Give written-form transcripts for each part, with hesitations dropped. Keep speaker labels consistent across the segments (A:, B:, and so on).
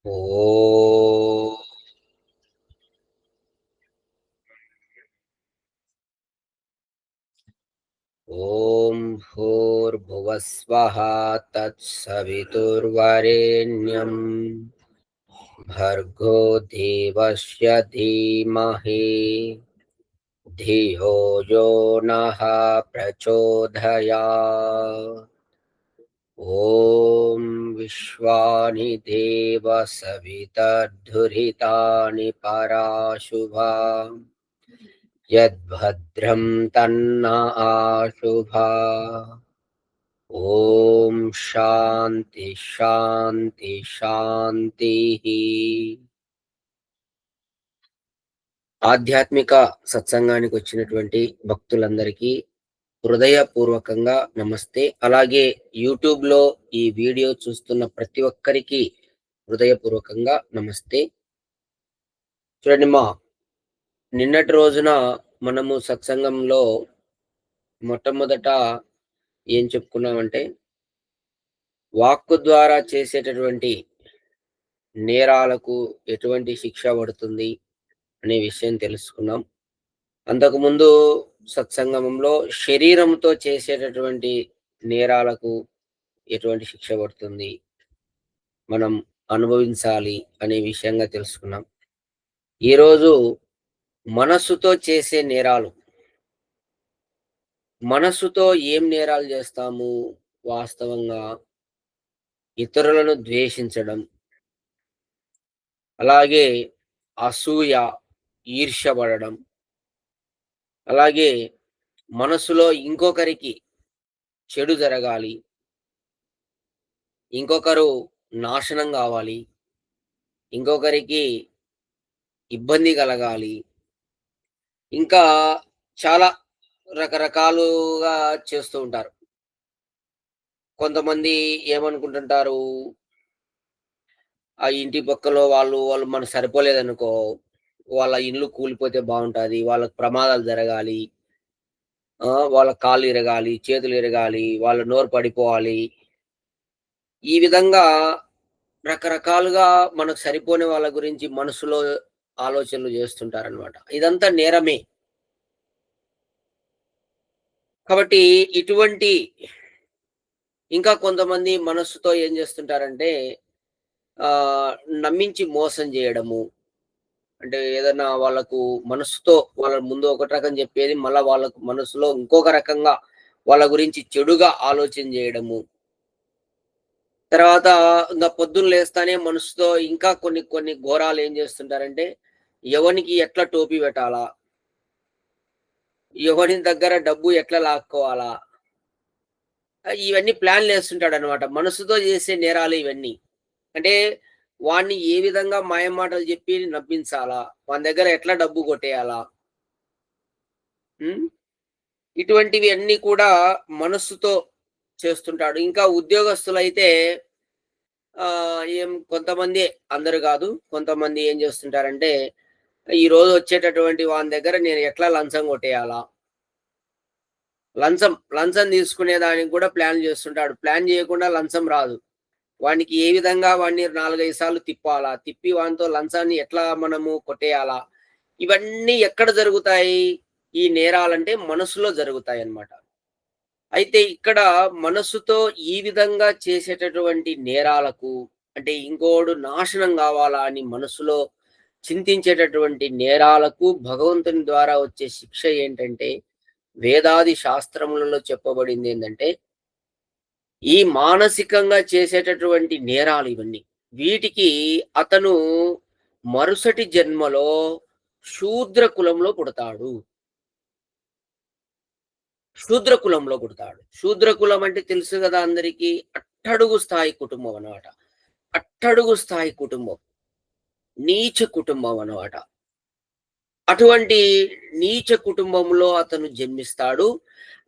A: ఓం ఓం భూర్భువస్వః తత్సవితుర్వరేణ్యం భర్గో దేవస్య ధీమహి ధియో యో నః ప్రచోదయాత్. ఓం విశ్వాని దేవ సవితర్ధురితాని పరాశుభా యద్భద్రం తన్న ఆశుభా. ఓం శాంతి శాంతి శాంతి. ఆధ్యాత్మిక సత్సంగానికి వచ్చినటువంటి భక్తులందరికీ హృదయపూర్వకంగా నమస్తే. అలాగే యూట్యూబ్లో ఈ వీడియో చూస్తున్న ప్రతి ఒక్కరికి హృదయపూర్వకంగా నమస్తే. చూడండి, నిన్నటి రోజున మనము సత్సంగంలో మొట్టమొదట ఏం చెప్పుకున్నామంటే, వాక్కు ద్వారా చేసేటటువంటి నేరాలకు ఎటువంటి శిక్ష పడుతుంది అనే విషయం తెలుసుకున్నాం. అంతకుముందు సత్సంగంలో శరీరంతో చేసేటటువంటి నేరాలకు ఎటువంటి శిక్ష పడుతుంది, మనం అనుభవించాలి అనే విషయంగా తెలుసుకున్నాం. ఈరోజు మనస్సుతో చేసే నేరాలు. మనస్సుతో ఏం నేరాలు చేస్తాము? వాస్తవంగా ఇతరులను ద్వేషించడం, అలాగే అసూయ, ఈర్ష్యపడడం, అలాగే మనసులో ఇంకొకరికి చెడు జరగాలి, ఇంకొకరు నాశనం కావాలి, ఇంకొకరికి ఇబ్బంది కలగాలి, ఇంకా చాలా రకరకాలుగా చేస్తూ ఉంటారు. కొంతమంది ఏమనుకుంటుంటారు, ఆ ఇంటి పక్కలో వాళ్ళు మనకు సరిపోలేదనుకో, వాళ్ళ ఇల్లు కూలిపోతే బాగుంటది, వాళ్ళకి ప్రమాదాలు జరగాలి, వాళ్ళ కాళ్ళు ఇరగాలి, చేతులు ఇరగాలి, వాళ్ళ నోరు పడిపోవాలి. ఈ విధంగా రకరకాలుగా మనకు సరిపోని వాళ్ళ గురించి మనసులో ఆలోచనలు చేస్తుంటారనమాట. ఇదంతా నేరమే. కాబట్టి ఇటువంటి ఇంకా కొంతమంది మనస్సుతో ఏం చేస్తుంటారంటే, ఆహ్, నమ్మించి మోసం జేయడము. అంటే ఏదన్నా వాళ్ళకు మనస్సుతో వాళ్ళ ముందు ఒక రకం చెప్పేది, మళ్ళా వాళ్ళకు మనసులో ఇంకొక రకంగా వాళ్ళ గురించి చెడుగా ఆలోచన జేయడము. తర్వాత ఇంగ పొద్దున్న లేస్తానే మనసుతో ఇంకా కొన్ని కొన్ని ఘోరాలు ఏం చేస్తుంటారంటే, ఎవనికి ఎట్లా టోపీ పెట్టాలా? ఎవని దగ్గర డబ్బు ఎట్లా లాక్కోవాలా? ఇవన్నీ ప్లాన్‌లేస్తుంటాడనమాట. మనసుతో చేసే నేరాలు ఇవన్నీ. అంటే వాడిని ఏ విధంగా మాయమాటలు చెప్పి నవ్వించాలా? వాని దగ్గర ఎట్లా డబ్బు కొట్టేయాలా? హ్మ్. ఇటువంటివి అన్నీ కూడా మనస్సుతో చేస్తుంటాడు. ఇంకా ఉద్యోగస్తులైతే కొంతమందే, అందరూ గాదు. కొంతమంది ఏం చేస్తుంటారంటే, ఈరోజు వచ్చేటటువంటి వాని దగ్గర నేను ఎట్లా లంచం కొట్టేయాలా? లంచం తీసుకునే దానికి కూడా ప్లాన్ చేస్తుంటాడు. ప్లాన్ చేయకుండా లంచం రాదు. వానికి ఏ విధంగా వాడిని 4, 5 సార్లు తిప్పాలా? తిప్పి వానితో లంచాన్ని ఎట్లా మనము కొట్టేయాలా? ఇవన్నీ ఎక్కడ జరుగుతాయి? ఈ నేరాలంటే మనసులో జరుగుతాయన్నమాట. అయితే ఇక్కడ మనస్సుతో ఈ విధంగా చేసేటటువంటి నేరాలకు, అంటే ఇంకోడు నాశనం గావాలా అని మనసులో చింతించేటటువంటి నేరాలకు భగవంతుని ద్వారా వచ్చే శిక్ష ఏంటంటే, వేదాది శాస్త్రములలో చెప్పబడిందేందంటే, ఈ మానసికంగా చేసేటటువంటి నేరాలు ఇవన్నీ. వీటికి అతను మరుసటి జన్మలో శూద్ర కులంలో పుడతాడు. శూద్ర కులంలో పుడతాడు. శూద్ర కులం అంటే తెలుసు గదా అందరికీ. అట్టడుగు స్థాయి కుటుంబం అన్నమాట. అట్టడుగు స్థాయి కుటుంబం. నీచ కుటుంబం అన్నమాట. అటువంటి నీచ కుటుంబంలో అతను జన్మిస్తాడు.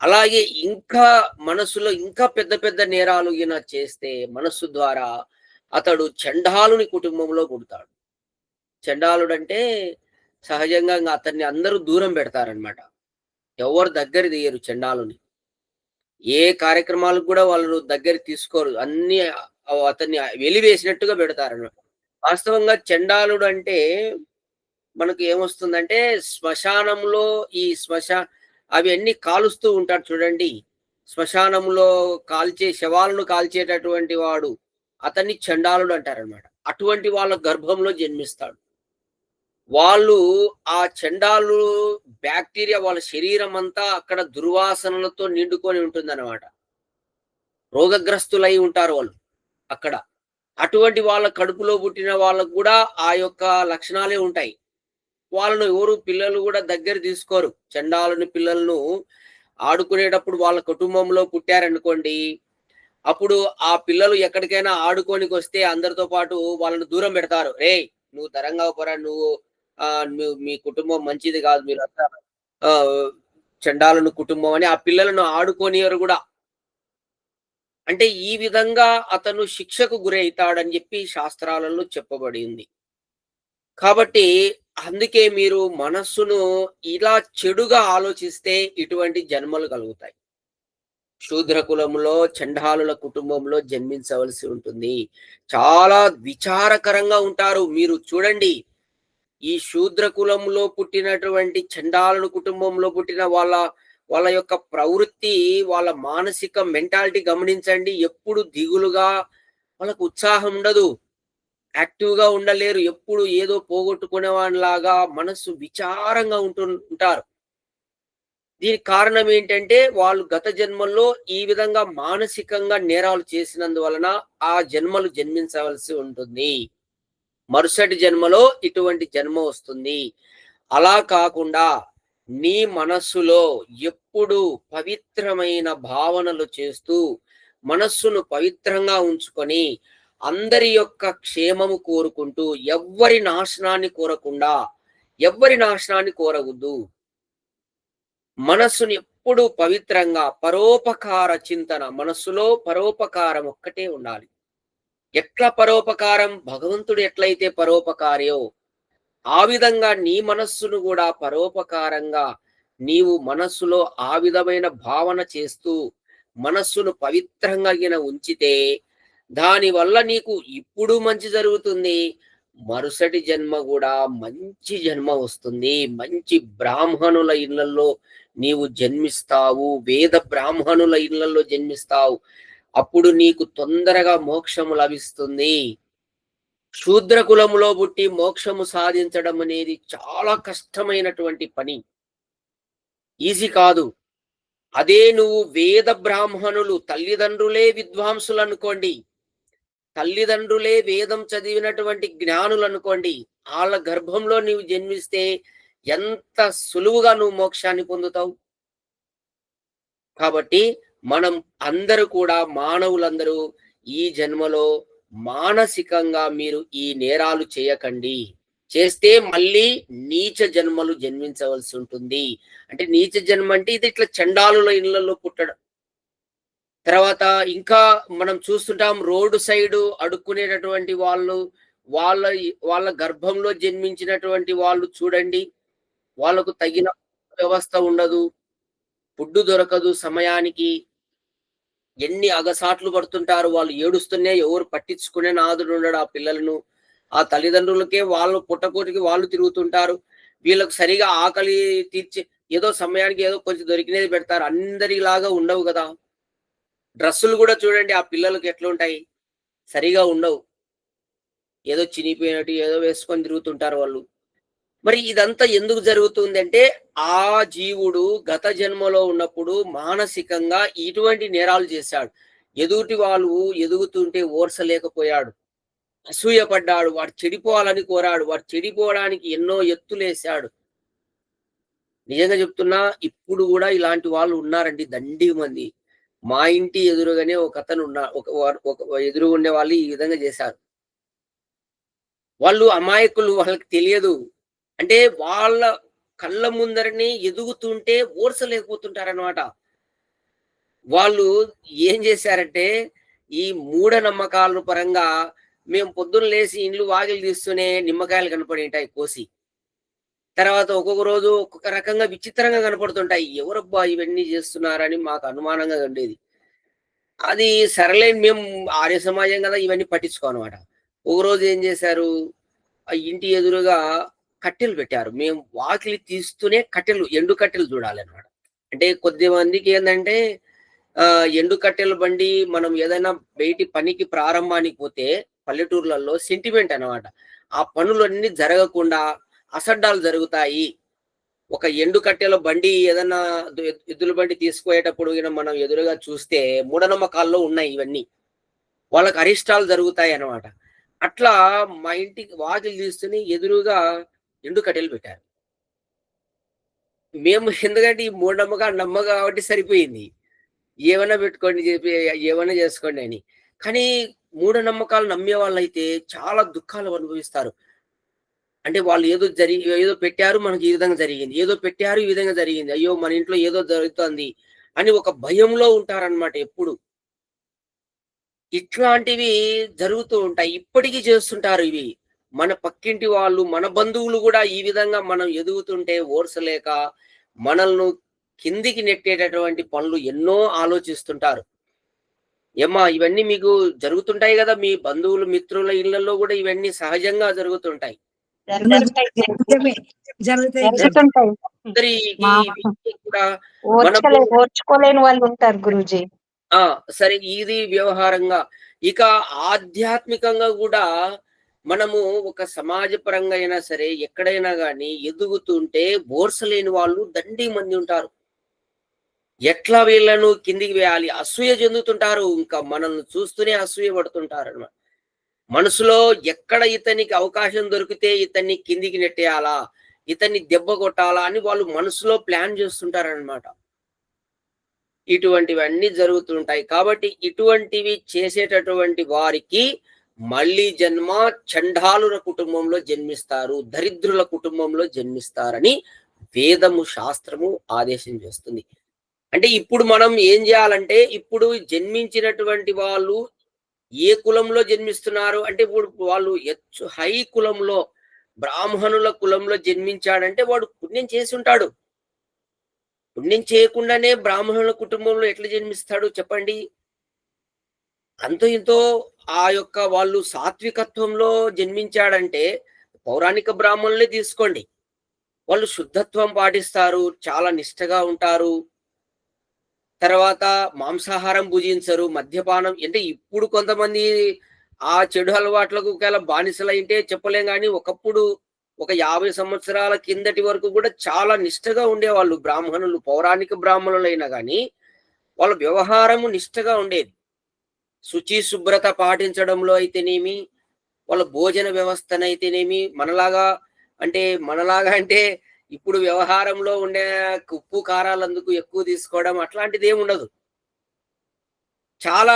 A: అలాగే ఇంకా మనసులో ఇంకా పెద్ద పెద్ద నేరాలు ఈయన చేస్తే మనస్సు ద్వారా అతడు చండాలుని కుటుంబంలో పుడతాడు. చండాలుడంటే సహజంగా ఇంగ అతన్ని అందరూ దూరం పెడతారనమాట. ఎవరు దగ్గర తీయరు చండాలుని. ఏ కార్యక్రమాలకు గూడా వాళ్ళు దగ్గరికి తీసుకోరు. అన్నీ అతన్ని వెలివేసినట్టుగా పెడతారనమాట. వాస్తవంగా చండాలుడు అంటే మనకు ఏమొస్తుందంటే శ్మశానంలో ఈ అవన్నీ కాలుస్తూ ఉంటాడు చూడండి. శ్మశానంలో శవాలను కాల్చేటటువంటి వాడు. అతన్ని చండాలుడు అంటారనమాట. అటువంటి వాళ్ళ గర్భంలో జన్మిస్తాడు. వాళ్ళు ఆ చండాలు బాక్టీరియా వాళ్ళ శరీరమంతా అక్కడ దుర్వాసనలతో నిండుకొని ఉంటుందనమాట. రోగగ్రస్తులై ఉంటారు వాళ్ళు అక్కడ. అటువంటి వాళ్ళ కడుపులో పుట్టిన వాళ్ళకి గూడా ఆ యొక్క లక్షణాలే ఉంటాయి. వాళ్ళను ఎవరు పిల్లలు గూడా దగ్గర తీసుకోరు. చండాలుని పిల్లలను ఆడుకునేటప్పుడు వాళ్ళ కుటుంబంలో పుట్టారనుకోండి, అప్పుడు ఆ పిల్లలు ఎక్కడికైనా ఆడుకోనికొస్తే అందరితో పాటు వాళ్ళని దూరం పెడతారు. "రేయ్! నువ్వు దూరంగా పోరా నువ్వు మీ కుటుంబం మంచిది గాదు. మీరంతా ఆహ్, చండాలుని కుటుంబం" అని ఆ పిల్లలను ఆడుకోనియరు గూడా. అంటే ఈ విధంగా అతను శిక్షకు గురైతాడని జెప్పి శాస్త్రాలలో చెప్పబడింది. కాబట్టి అందుకే మీరు మనస్సును ఇలా చెడుగా ఆలోచిస్తే ఇటువంటి జన్మలు కలుగుతాయి. శూద్ర కులములో చండాలుల కుటుంబంలో జన్మించవలసి ఉంటుంది. చాలా విచారకరంగా ఉంటారు. మీరు చూడండి. ఈ శూద్ర కులంలో పుట్టినటువంటి చండాలుల కుటుంబంలో పుట్టిన వాళ్ళ యొక్క ప్రవృత్తి, వాళ్ళ మానసిక మెంటాలిటీ గమనించండి. ఎప్పుడు దిగులుగా వాళ్ళకు ఉత్సాహం ఉండదు. యాక్టివ్‌గా ఉండలేరు. ఎప్పుడు ఏదో పోగొట్టుకునేవానిలాగా మనస్సు విచారంగా ఉంటారు. దీనికి కారణం ఏంటంటే, వాళ్ళు గత జన్మల్లో ఈ విధంగా మానసికంగా నేరాలు చేసినందువలన ఆ జన్మలు జన్మించవలసి ఉంటుంది. మరుసటి జన్మలో ఇటువంటి జన్మ వస్తుంది. అలా కాకుండా నీ మనస్సులో ఎప్పుడు పవిత్రమైన భావనలు చేస్తూ, మనస్సును పవిత్రంగా ఉంచుకొని, అందరి యొక్క క్షేమము కోరుకుంటూ, ఎవ్వరి నాశనాన్ని కోరవద్దు. మనస్సుని ఎప్పుడూ పవిత్రంగా పరోపకార చింతన, మనస్సులో పరోపకారం ఒక్కటే ఉండాలి. ఎట్లా పరోపకారం? భగవంతుడు ఎట్లయితే పరోపకారియో, ఆ విధంగా నీ మనస్సును గూడా పరోపకారంగా నీవు మనస్సులో ఆ విధమైన భావన చేస్తూ, మనస్సును పవిత్రంగా ఉంచితే, దానివల్ల నీకు ఇప్పుడు మంచి జరుగుతుంది. మరుసటి జన్మ గూడా మంచి జన్మ వస్తుంది. మంచి బ్రాహ్మణుల ఇళ్ళల్లో నీవు జన్మిస్తావు. వేద బ్రాహ్మణుల ఇళ్ళల్లో జన్మిస్తావు. అప్పుడు నీకు తొందరగా మోక్షము లభిస్తుంది. శూద్ర కులములో పుట్టి మోక్షము సాధించడం అనేది చాలా కష్టమైనటువంటి పని. ఈజీ కాదు. అదే నువ్వు వేద బ్రాహ్మణులు తల్లిదండ్రులే విద్వాంసులనుకోండి. తల్లిదండ్రులే వేదం చదివినటువంటి జ్ఞానులనుకోండి. ఆళ్ళ గర్భంలో నీవు జన్మిస్తే ఎంత సులువుగా నువ్వు మోక్షాన్ని పొందుతావు. కాబట్టి మనం అందరూ కూడా మానవులందరూ ఈ జన్మలో మానసికంగా మీరు ఈ నేరాలు చేయకండి. చేస్తే మళ్ళీ నీచ జన్మలు జన్మించవలసి ఉంటుంది. అంటే నీచ జన్మ అంటే ఇది ఇట్లా చండాలుల ఇళ్ళలో పుట్టడం. తర్వాత ఇంకా మనం చూస్తుంటాం రోడ్డు సైడు అడుక్కునేటటువంటి వాళ్ళు, వాళ్ళ వాళ్ళ గర్భంలో జన్మించినటువంటి వాళ్ళు చూడండి. వాళ్ళకు తగిన వ్యవస్థ ఉండదు. ఫుడ్డు దొరకదు సమయానికి. ఎన్ని అగసాట్లు పడుతుంటారు. వాళ్ళు ఏడుస్తూనే ఎవరు పట్టించుకునే నాథుడుండడు ఆ పిల్లలను. ఆ తల్లిదండ్రులకే వాళ్ళు పుట్టకోటికి వాళ్ళు తిరుగుతుంటారు. వీళ్ళకి సరిగా ఆకలి తీర్చే ఏదో సమయానికి ఏదో కొంచెం దొరికినది పెడతారు. అందరిలాగా ఉండవు గదా! డ్రెస్సులు గూడా చూడండి ఆ పిల్లలకి ఎట్లుంటాయి. సరిగా ఉండవు. ఏదో చినిగిపోయినట్టు ఏదో వేసుకొని తిరుగుతుంటారు వాళ్ళు. మరి ఇదంతా ఎందుకు జరుగుతుందంటే, ఆ జీవుడు గత జన్మలో ఉన్నప్పుడు మానసికంగా ఇటువంటి నేరాలు చేశాడు. ఎదుటి వాళ్ళు ఎదుగుతుంటే ఓర్చలేకపోయాడు. అసూయపడ్డాడు. వాడు చెడిపోవాలని కోరాడు. వాడు చెడిపోవడానికి ఎన్నో ఎత్తులేశాడు. నిజంగా చెప్తున్నా ఇప్పుడు గూడా ఇలాంటి వాళ్ళు ఉన్నారండి దండిగా మంది. మా ఇంటి ఎదురుగానే ఒకతను ఒక వాడు ఒక ఎదురుగా ఉండేవాళ్ళు ఈ విధంగా చేశారు. వాళ్ళు అమాయకులు వాళ్ళకి తెలియదు. అంటే వాళ్ళ కళ్ళ ముందరనే ఎదుగుతుంటే ఓర్చలేకపోతుంటారనమాట. వాళ్ళు ఏం చేశారంటే, ఈ మూఢనమ్మకాల పరంగా మేము పొద్దున్న లేసి ఇండ్లు వాకిలి తీస్తూనే నిమ్మకాయలు కనపడింటాయి కోసి. తర్వాత ఒక్కొక్క రోజు ఒక్కొక్క రకంగా విచిత్రంగా కనపడుతుంటాయి. ఎవరబ్బా ఇవన్నీ చేస్తున్నారని మాకు అనుమానంగా ఉండేది. అది సరేలే మేము ఆర్య సమాజం కదా! ఇవన్నీ పట్టించుకోమనమాట. ఒకరోజు ఏం చేశారు, ఆ ఇంటి ఎదురుగా కట్టెలు పెట్టారు. మేము వాకిలి తీస్తూనే కట్టెలు, ఎండు కట్టెలు చూడాలన్నమాట. అంటే కొద్దిమందికి ఏందంటే ఎండు కట్టెల బండి మనం ఏదైనా బయటి పనికి ప్రారంభానికి పోతే పల్లెటూర్లలో సెంటిమెంట్ అన్నమాట. ఆ పనులన్నీ జరగకుండా అసడ్డాలు జరుగుతాయి. ఒక ఎండు కట్టెల బండి ఏదన్నా ఎద్దుల బండి తీసుకుపోయేటప్పుడు గిన మనం ఎదురుగా చూస్తే మూఢనమ్మకాల్లో ఉన్నాయి ఇవన్నీ. వాళ్ళకి అరిష్టాలు జరుగుతాయన్నమాట. అట్లా మా ఇంటికి వాకిలి తీస్తేనే ఎదురుగా ఎండు కట్టెలు పెట్టారు. మేము ఎందుకంటే ఈ మూఢనమ్మకాలు నమ్మం కాబట్టి సరిపోయింది. ఏమన్నా పెట్టుకోండి చెప్పి ఏమన్నా చేసుకోండి అని. కానీ మూఢనమ్మకాలు నమ్మే వాళ్ళైతే చాలా దుఃఖాలు అనుభవిస్తారు. అంటే వాళ్ళు ఏదో పెట్టారు మనకి ఈ విధంగా జరిగింది. ఏదో పెట్టారు ఈ విధంగా జరిగింది. అయ్యో! మన ఇంట్లో ఏదో జరుగుతోంది అని ఒక భయంలో ఉంటారనమాట ఎప్పుడు. ఇట్లాంటివి జరుగుతూ ఉంటాయి. ఇప్పటికి చేస్తుంటారు ఇవి. మన పక్కింటి వాళ్ళు, మన బంధువులు గూడా ఈ విధంగా మనం ఎదుగుతుంటే ఓర్చలేక, మనల్ని కిందికి నెట్టేటటువంటి పనులు ఎన్నో ఆలోచిస్తుంటారు. ఏమ్మా ఇవన్నీ మీకు జరుగుతుంటాయి గదా! మీ బంధువులు, మిత్రుల ఇళ్ళల్లో గూడా ఇవన్నీ సహజంగా జరుగుతుంటాయి.
B: జరుగుతాయి.
C: నిజమే. జరుగుతాయి.
B: జరుగుతుంటాయి.
A: అందరికి
B: మా
A: కూడా మనము
B: ఓర్చుకోలేని వాళ్ళు ఉంటారు గురూజీ.
A: ఆ! సరే ఇది వ్యవహారంగా. ఇక ఆధ్యాత్మికంగా గూడా మనము ఒక సమాజపరంగా అయినా సరే, ఎక్కడైనా గాని ఎదుగుతుంటే ఓర్సలేని వాళ్ళు దండిగా మంది ఉంటారు. ఎట్లా వీళ్ళను కిందికి వేయాలి? అసూయ చెందుతుంటారు. ఇంకా మనల్ని చూస్తూనే అసూయ పడుతుంటారన్నమాట. మనసులో ఎక్కడ ఇతనికి అవకాశం దొరికితే ఇతన్ని కిందికి నెట్టేయాలా? ఇతన్ని దెబ్బ కొట్టాలా? అని వాళ్ళు మనసులో ప్లాన్ చేస్తుంటారన్నమాట. ఇటువంటివన్నీ జరుగుతుంటాయి. కాబట్టి ఇటువంటివి చేసేటటువంటి వారికి మళ్ళీ జన్మ చండాలుర కుటుంబంలో జన్మిస్తారు. దరిద్రుల కుటుంబంలో జన్మిస్తారని వేదము, శాస్త్రము ఆదేశం చేస్తుంది. అంటే ఇప్పుడు మనం ఏం జేయాలంటే, ఇప్పుడు జన్మించినటువంటి వాళ్ళు ఏ కులంలో జన్మిస్తున్నారు అంటే, ఇప్పుడు వాళ్ళు హై కులంలో, బ్రాహ్మణుల కులంలో జన్మించాడంటే వాడు పుణ్యం చేసుంటాడు. పుణ్యం చేయకుండానే బ్రాహ్మణుల కుటుంబంలో ఎట్లా జన్మిస్తాడు చెప్పండి? అంతో ఇంతో ఆ యొక్క వాళ్ళు సాత్వికత్వంలో జన్మించాడంటే, పౌరాణిక బ్రాహ్మణులే తీసుకోండి. వాళ్ళు శుద్ధత్వం పాటిస్తారు, చాలా నిష్టగా ఉంటారు. తర్వాత మాంసాహారం భుజించరు, మద్యపానం అంటే ఇప్పుడు కొంతమంది ఆ చెడు అలవాట్లకు ఒకవేళ బానిసలైంటే చెప్పలేం గానీ, ఒకప్పుడు ఒక 50 సంవత్సరాల కిందటి వరకు కూడా చాలా నిష్టగా ఉండేవాళ్ళు బ్రాహ్మణులు. పౌరాణిక బ్రాహ్మణులైనా గానీ, వాళ్ళ వ్యవహారము నిష్టగా ఉండేది. శుచి, శుభ్రత పాటించడంలో అయితేనేమి, వాళ్ళ భోజన వ్యవస్థనైతేనేమి, మనలాగా అంటే ఇప్పుడు వ్యవహారంలో ఉండే ఉప్పు, కారాలందుకు ఎక్కువ తీసుకోవడం అట్లాంటిదేముండదు. చాలా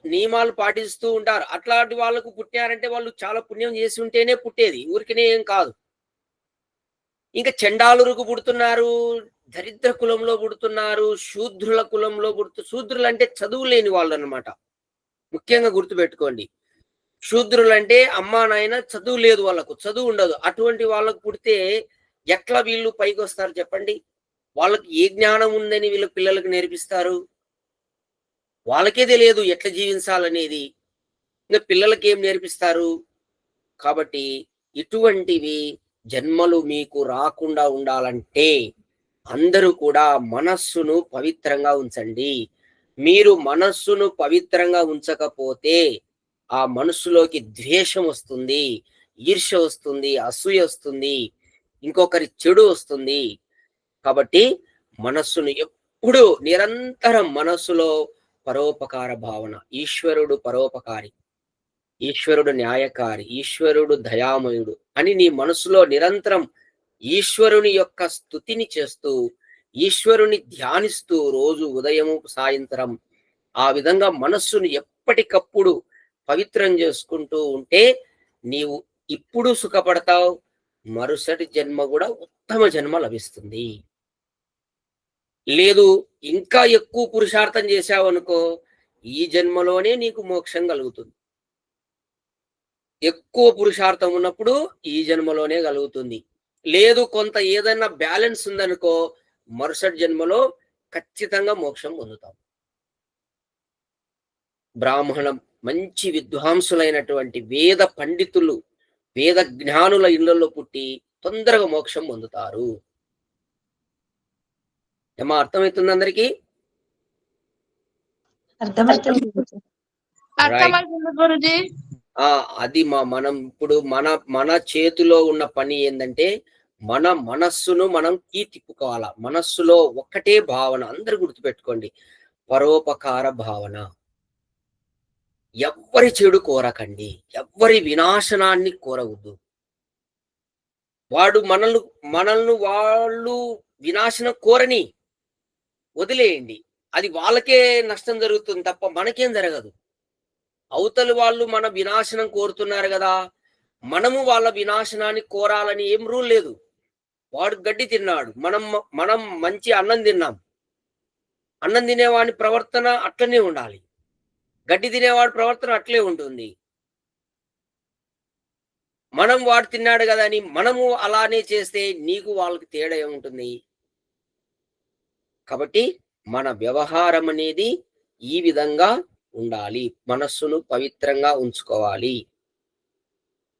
A: నియమాలు పాటిస్తూ ఉంటారు. అట్లాంటి వాళ్ళకు పుట్టారంటే వాళ్ళు చాలా పుణ్యం చేసి ఉంటేనే పుట్టేది. ఊరికనే ఏం కాదు. ఇంక చండాలులకు పుడుతున్నారు, దరిద్ర కులంలో పుడుతున్నారు, శూద్రుల కులంలో శూద్రులంటే చదువు లేని వాళ్ళనమాట. ముఖ్యంగా గుర్తుపెట్టుకోండి. శూద్రులంటే అమ్మా, నాయన చదువు లేదు వాళ్ళకు. చదువు ఉండదు. అటువంటి వాళ్ళకు పుడితే ఎట్లా వీళ్ళు పైకొస్తారు చెప్పండి? వాళ్ళకి ఏ జ్ఞానం ఉందని వీళ్ళ పిల్లలకు నేర్పిస్తారు? వాళ్ళకే తెలియదు ఎట్లా జీవించాలనేది. ఇంక పిల్లలకేం నేర్పిస్తారు? కాబట్టి ఇటువంటివి జన్మలు మీకు రాకుండా ఉండాలంటే అందరూ కూడా మనస్సును పవిత్రంగా ఉంచండి. మీరు మనస్సును పవిత్రంగా ఉంచకపోతే ఆ మనస్సులోకి ద్వేషం వస్తుంది, ఈర్ష్య వస్తుంది, అసూయ వస్తుంది, ఇంకొకరి చెడు వస్తుంది. కాబట్టి మనస్సును ఎప్పుడు నిరంతరం మనస్సులో పరోపకార భావన. ఈశ్వరుడు పరోపకారి, ఈశ్వరుడు న్యాయకారి, ఈశ్వరుడు దయామయుడు అని నీ మనసులో నిరంతరం ఈశ్వరుని యొక్క స్తుతిని చేస్తూ, ఈశ్వరుని ధ్యానిస్తూ రోజు ఉదయము, సాయంత్రం ఆ విధంగా మనస్సును ఎప్పటికప్పుడు పవిత్రం చేసుకుంటూ ఉంటే నీవు ఇప్పుడు సుఖపడతావు. మరుసటి జన్మ కూడా ఉత్తమ జన్మ లభిస్తుంది. లేదు ఇంకా ఎక్కువ పురుషార్థం చేశావనుకో, ఈ జన్మలోనే నీకు మోక్షం కలుగుతుంది. ఎక్కువ పురుషార్థం ఉన్నప్పుడు ఈ జన్మలోనే కలుగుతుంది. లేదు కొంత ఏదైనా బ్యాలెన్స్ ఉందనుకో, మరుసటి జన్మలో ఖచ్చితంగా మోక్షం పొందుతాం. బ్రాహ్మణం మంచి విద్వాంసులైనటువంటి వేద పండితులు, వేద జ్ఞానుల ఇళ్లలో పుట్టి తొందరగా మోక్షం పొందుతారు. ఏమో అర్థమవుతుంది అందరికీ?
B: అర్థమవుతుంది గురూజీ.
A: రైట్.
D: అర్థమవుతుంది గురుజీ.
A: అది మనం ఇప్పుడు మన చేతిలో ఉన్న పని ఏంటంటే మన మనస్సును మనం తిప్పుకోవాలా. మనస్సులో ఒక్కటే భావన, అందరు గుర్తుపెట్టుకోండి, పరోపకార భావన. ఎవ్వరి చెడు కోరకండి, ఎవ్వరి వినాశనాన్ని కోరవద్దు. మనల్ని వాళ్ళు వినాశనం కోరని వదిలేయండి. అది వాళ్ళకే నష్టం జరుగుతుంది తప్ప మనకేం జరగదు. అవతలి వాళ్ళు మన వినాశనం కోరుతున్నారు కదా, మనము వాళ్ళ వినాశనాన్ని కోరాలని ఏం రూల్ లేదు. వాడు గడ్డి తిన్నాడు, మనం మంచి అన్నం తిన్నాం. అన్నం తినేవాడి ప్రవర్తన అట్లనే ఉండాలి, గడ్డి తినేవాడి ప్రవర్తన అట్లే ఉంటుంది. వాడు తిన్నాడు కదా అని మనము అలానే చేస్తే నీకు వాళ్ళకి తేడా ఏముంటుంది? కాబట్టి మన వ్యవహారం అనేది ఈ విధంగా ఉండాలి, మనస్సును పవిత్రంగా ఉంచుకోవాలి.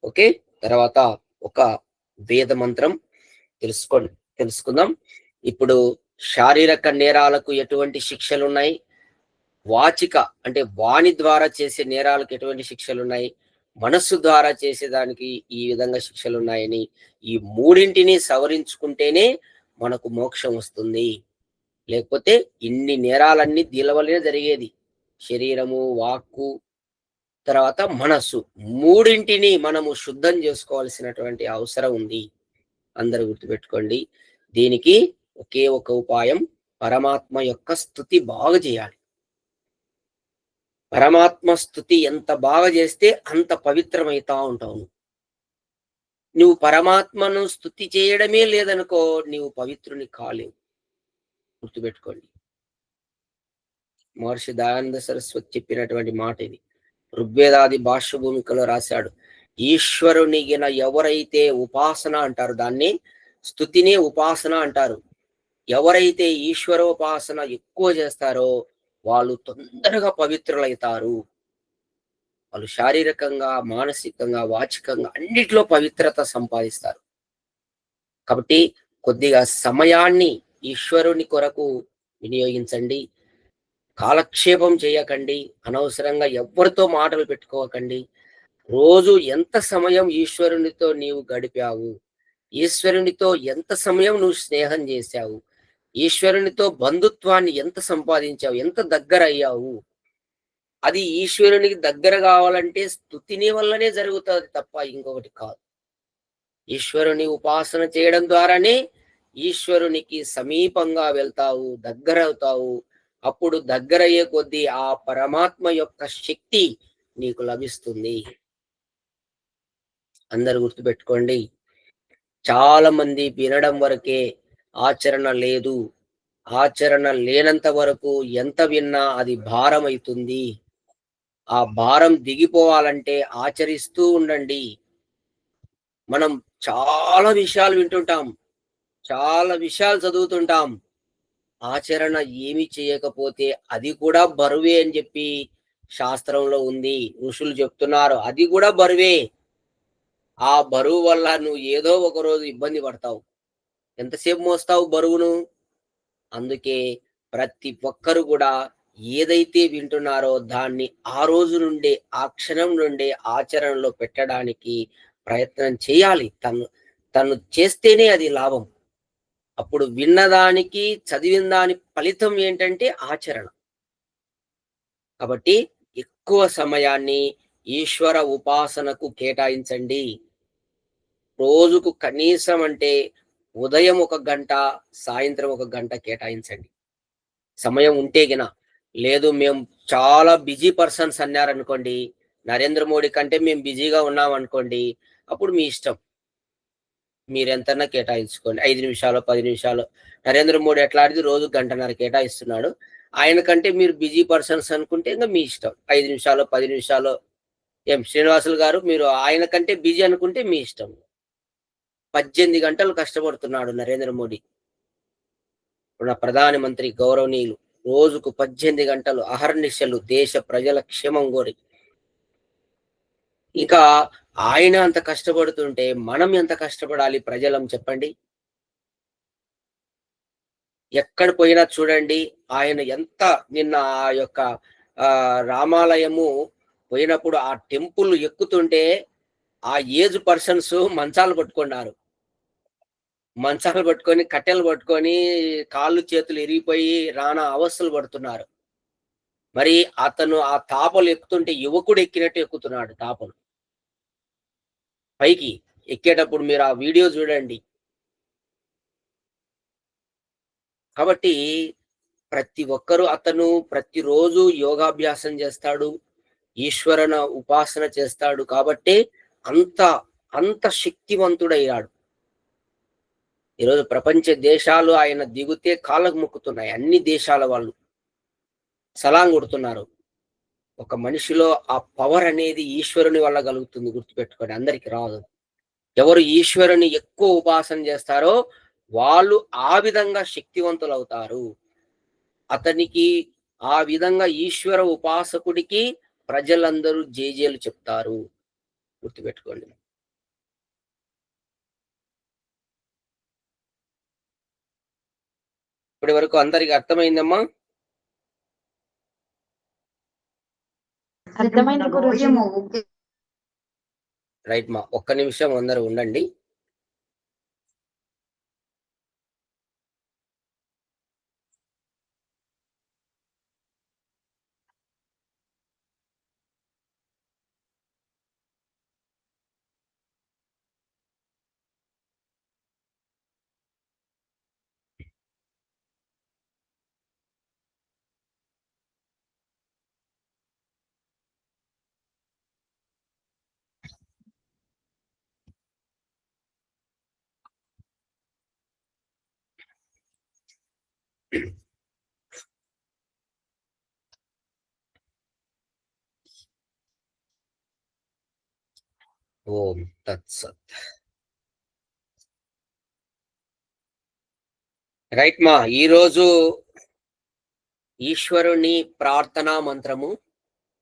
A: ఓకే, తర్వాత ఒక వేద మంత్రం తెలుసుకుందాం. ఇప్పుడు శారీరక నేరాలకు ఎటువంటి శిక్షలు ఉన్నాయి, వాచిక అంటే వాణి ద్వారా చేసే నేరాలకు ఎటువంటి శిక్షలు ఉన్నాయి, మనస్సు ద్వారా చేసేదానికి ఈ విధంగా శిక్షలు ఉన్నాయని, ఈ మూడింటిని సవరించుకుంటేనే మనకు మోక్షం వస్తుంది. లేకపోతే ఇన్ని నేరాలన్నీ దీనివల్లనే జరిగేది. శరీరము, వాక్కు, తర్వాత మనస్సు, మూడింటిని మనము శుద్ధం చేసుకోవాల్సినటువంటి అవసరం ఉంది. అందరూ గుర్తుపెట్టుకోండి. దీనికి ఒకే ఒక ఉపాయం, పరమాత్మ యొక్క స్తుతి బాగా చేయాలి. పరమాత్మ స్తుతి ఎంత బాగా చేస్తే అంత పవిత్రమైతా ఉంటావు. నువ్వు పరమాత్మను స్తుతి చేయడమే లేదనుకో, నీవు పవిత్రుని కాలేవు. గుర్తుపెట్టుకోండి. మహర్షి దయానంద సరస్వతి చెప్పినటువంటి మాట ఇది. ఋగ్వేదాది భాష్య భూమికలో రాశాడు, ఈశ్వరునిగిన ఎవరైతే ఉపాసన అంటారు, దాన్ని స్తుతినే ఉపాసన అంటారు. ఎవరైతే ఈశ్వరోపాసన ఎక్కువ చేస్తారో వాళ్ళు తొందరగా పవిత్రులైతారు. వాళ్ళు శారీరకంగా, మానసికంగా, వాచికంగా అన్నిట్లో పవిత్రత సంపాదిస్తారు. కాబట్టి కొద్దిగా సమయాన్ని ఈశ్వరుని కొరకు వినియోగించండి. కాలక్షేపం చేయకండి, అనవసరంగా ఎవరితో మాటలు పెట్టుకోకండి. రోజు ఎంత సమయం ఈశ్వరునితో నీవు గడిపావు, ఈశ్వరునితో ఎంత సమయం నువ్వు స్నేహం చేశావు, ఈశ్వరునితో బంధుత్వాన్ని ఎంత సంపాదించావు, ఎంత దగ్గర అయ్యావు. అది ఈశ్వరునికి దగ్గర కావాలంటే స్తుతిని వల్లనే జరుగుతుంది తప్ప ఇంకొకటి కాదు. ఈశ్వరుని ఉపాసన చేయడం ద్వారానే ఈశ్వరునికి సమీపంగా వెళ్తావు, దగ్గర అవుతావు. అప్పుడు దగ్గరయ్యే కొద్దీ ఆ పరమాత్మ యొక్క శక్తి నీకు లభిస్తుంది. అందరు గుర్తుపెట్టుకోండి. చాలా మంది వినడం వరకే, ఆచరణ లేదు. ఆచరణ లేనంత వరకు ఎంత విన్నా అది భారం అవుతుంది. ఆ భారం దిగిపోవాలంటే ఆచరిస్తూ ఉండండి. మనం చాలా విషయాలు వింటుంటాం, చాలా విషయాలు చదువుతుంటాం. ఆచరణ ఏమి చేయకపోతే అది కూడా బరువే అని చెప్పి శాస్త్రంలో ఉంది, ఋషులు చెప్తున్నారు. అది కూడా బరువే. ఆ బరువు వల్ల నువ్వు ఏదో ఒక రోజు ఇబ్బంది పడతావు. ఎంతసేపు మోస్తావు బరువును? అందుకే ప్రతి ఒక్కరు కూడా ఏదైతే వింటున్నారో దాన్ని ఆ రోజు నుండే, ఆ క్షణం నుండే ఆచరణలో పెట్టడానికి ప్రయత్నం చేయాలి. తను చేస్తేనే అది లాభం. అప్పుడు విన్నదానికి, చదివిన దాని ఫలితం ఏంటంటే ఆచరణ. కాబట్టి ఎక్కువ సమయాన్ని ఈశ్వర ఉపాసనకు కేటాయించండి. రోజుకు కనీసం అంటే ఉదయం 1 గంట, సాయంత్రం 1 గంట కేటాయించండి. సమయం ఉంటే గిన. లేదు మేము చాలా బిజీ పర్సన్స్ అన్నారనుకోండి, నరేంద్ర మోడీ కంటే మేము బిజీగా ఉన్నాం అనుకోండి, అప్పుడు మీ ఇష్టం, మీరెంతన్నా కేటాయించుకోండి. 5 నిమిషాలు, 10 నిమిషాలు. నరేంద్ర మోడీ ఎట్లా ఆడితే రోజు 1 గంటన్నర కేటాయిస్తున్నాడు. ఆయన కంటే మీరు బిజీ పర్సన్స్ అనుకుంటే ఇంకా మీ ఇష్టం, 5 నిమిషాలు, 10 నిమిషాలు. శ్రీనివాసులు గారు మీరు ఆయన కంటే బిజీ అనుకుంటే మీ ఇష్టం. 18 గంటలు కష్టపడుతున్నాడు నరేంద్ర మోడీ, మన ప్రధానమంత్రి గౌరవనీయులు. రోజుకు 18 గంటలు అహర్నిశలు దేశ ప్రజల క్షేమం కోరి ఇక ఆయన అంత కష్టపడుతుంటే మనం ఎంత కష్టపడాలి ప్రజలం చెప్పండి. ఎక్కడ పోయినా చూడండి ఆయన ఎంత నిన్న ఆ యొక్క రామాలయము పోయినప్పుడు ఆ టెంపుల్ ఎక్కుతుంటే ఆ ఏజ్ పర్సన్స్ మంచాలు పట్టుకున్నారు. మంచాలు పట్టుకొని, కట్టెలు పట్టుకొని, కాళ్ళు చేతులు ఇరిగిపోయి నానా అవస్థలు పడుతున్నారు. మరి అతను ఆ తాపలు ఎక్కుతుంటే యువకుడు ఎక్కినట్టు ఎక్కుతున్నాడు తాపలు. పైకి ఎక్కేటప్పుడు మీరు ఆ వీడియో చూడండి. కాబట్టి ప్రతి ఒక్కరు అతను ప్రతిరోజు యోగాభ్యాసం చేస్తాడు. ఈశ్వరన ఉపాసన చేస్తాడు కాబట్టే అంత, అంత శక్తివంతుడయ్యాడు. ఈరోజు ప్రపంచ దేశాలు ఆయన దిగుతే కాళ్ళకు మొక్కుతున్నాయి. అన్ని దేశాల వాళ్ళు సలాం కొడుతున్నారు. ఒక మనిషిలో ఆ పవర్ అనేది ఈశ్వరుని వల్ల కలుగుతుంది గుర్తుపెట్టుకోండి. అందరికి రాదు. ఎవరు ఈశ్వరుని ఎక్కువ ఉపాసన చేస్తారో వాళ్ళు ఆ విధంగా శక్తివంతులవుతారు. అతనికి ఆ విధంగా ఈశ్వర ఉపాసకుడికి ప్రజలందరూ జేజేలు చెప్తారు. గుర్తుపెట్టుకోండి. ఇప్పటి వరకు అందరికి అర్థమైందమ్మా?
B: అర్థమైంది గురూజీ.
A: రైట్ మా. ఒక్క నిమిషం అందరూ ఉండండి. ఓం తత్సత్. రైట్ మా. ఈరోజు ఈశ్వరుని ప్రార్థనా మంత్రము,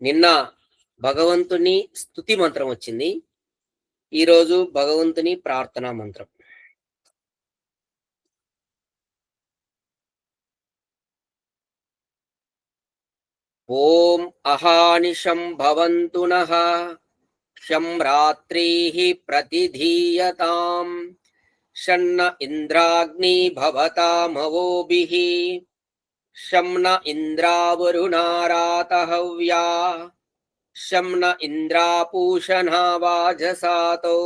A: నిన్న భగవంతుని స్తుతి మంత్రం వచ్చింది. ఈరోజు భగవంతుని ప్రార్థనా మంత్రం. ఓం అహానిశం భవంతు నః శం రాత్రీః ప్రతిధీయతాం షన్న ఇంద్రాగ్ని భవతామవోభిః శం న ఇంద్రావరుణారాతహవ్యా శం న ఇంద్రాపూషణా వాజసాతో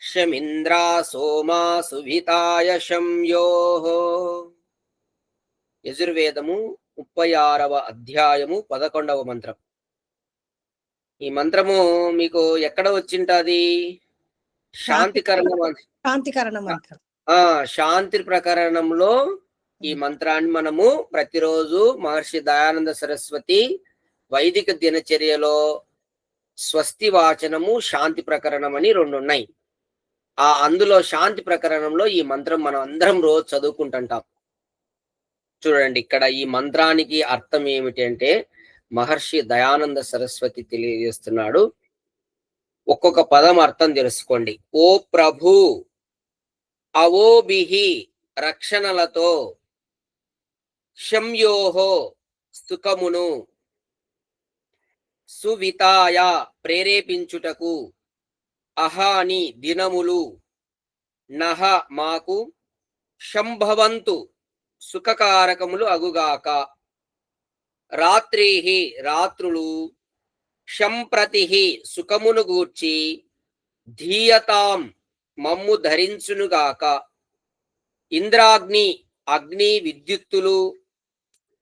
A: శమింద్రా సోమా సువితాయ శం యోః. యజుర్వేదము 36వ అధ్యాయము 11వ మంత్రం. ఈ మంత్రము మీకు ఎక్కడ వచ్చింటది? శాంతికరణ
C: శాంతికరణ మంత్రం.
A: శాంతి ప్రకరణంలో ఈ మంత్రాన్ని మనము ప్రతిరోజు మహర్షి దయానంద సరస్వతి వైదిక దినచర్యలో స్వస్తి వాచనము, శాంతి ప్రకరణం అని 2 ఉన్నాయి. అందులో శాంతి ప్రకరణంలో ఈ మంత్రం మనం అందరం రోజు చదువుకుంటుంటాం. చూడండి ఇక్కడ ఈ మంత్రానికి అర్థం ఏమిటి అంటే మహర్షి దయానంద సరస్వతి తెలియజేస్తున్నాడు. ఒక్కొక్క పదం అర్థం తెలుసుకోండి. ఓ ప్రభు అవోభిహి రక్షణలతో శంయోహో సుఖమును సువితాయ ప్రేరేపించుటకు అహాని దినములు నహ మాకు శంభవంతు సుఖకారకములు అగుగాక రాత్రిహి రాత్రులు శంప్రతిహి సుఖమును గూర్చి ధీయతాం మమ్ము ధరించునుగాక ఇంద్రాగ్ని అగ్ని విద్యుత్తులు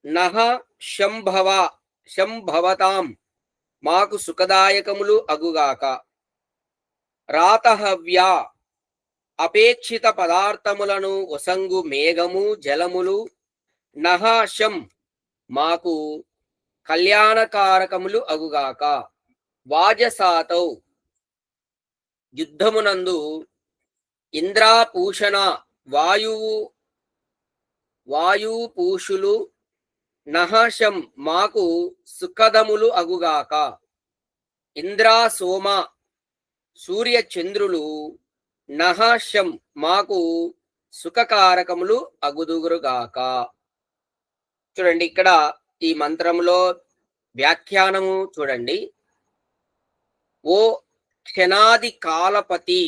A: నహ శంభవతాం మాకు సుఖదాయకములు అగుగాక రాతహవ్య అపేక్షిత పదార్థములను వసంగు మేఘము జలములు నహ శం మాకు కళ్యాణకారకములు అగుగాక వాజసాతౌ యుద్ధమునందు ఇంద్రాపూషణ వాయుపూషులు నహశం మాకు సుఖదములు అగుగాక ఇంద్ర సోమ సూర్య చంద్రులు నహ శం మాకు సుఖకారకములు అగుదుగురుగాక. చూడండి ఇక్కడ ఈ మంత్రంలో వ్యాఖ్యానము చూడండి. ఓ క్షణాది కాలపతి,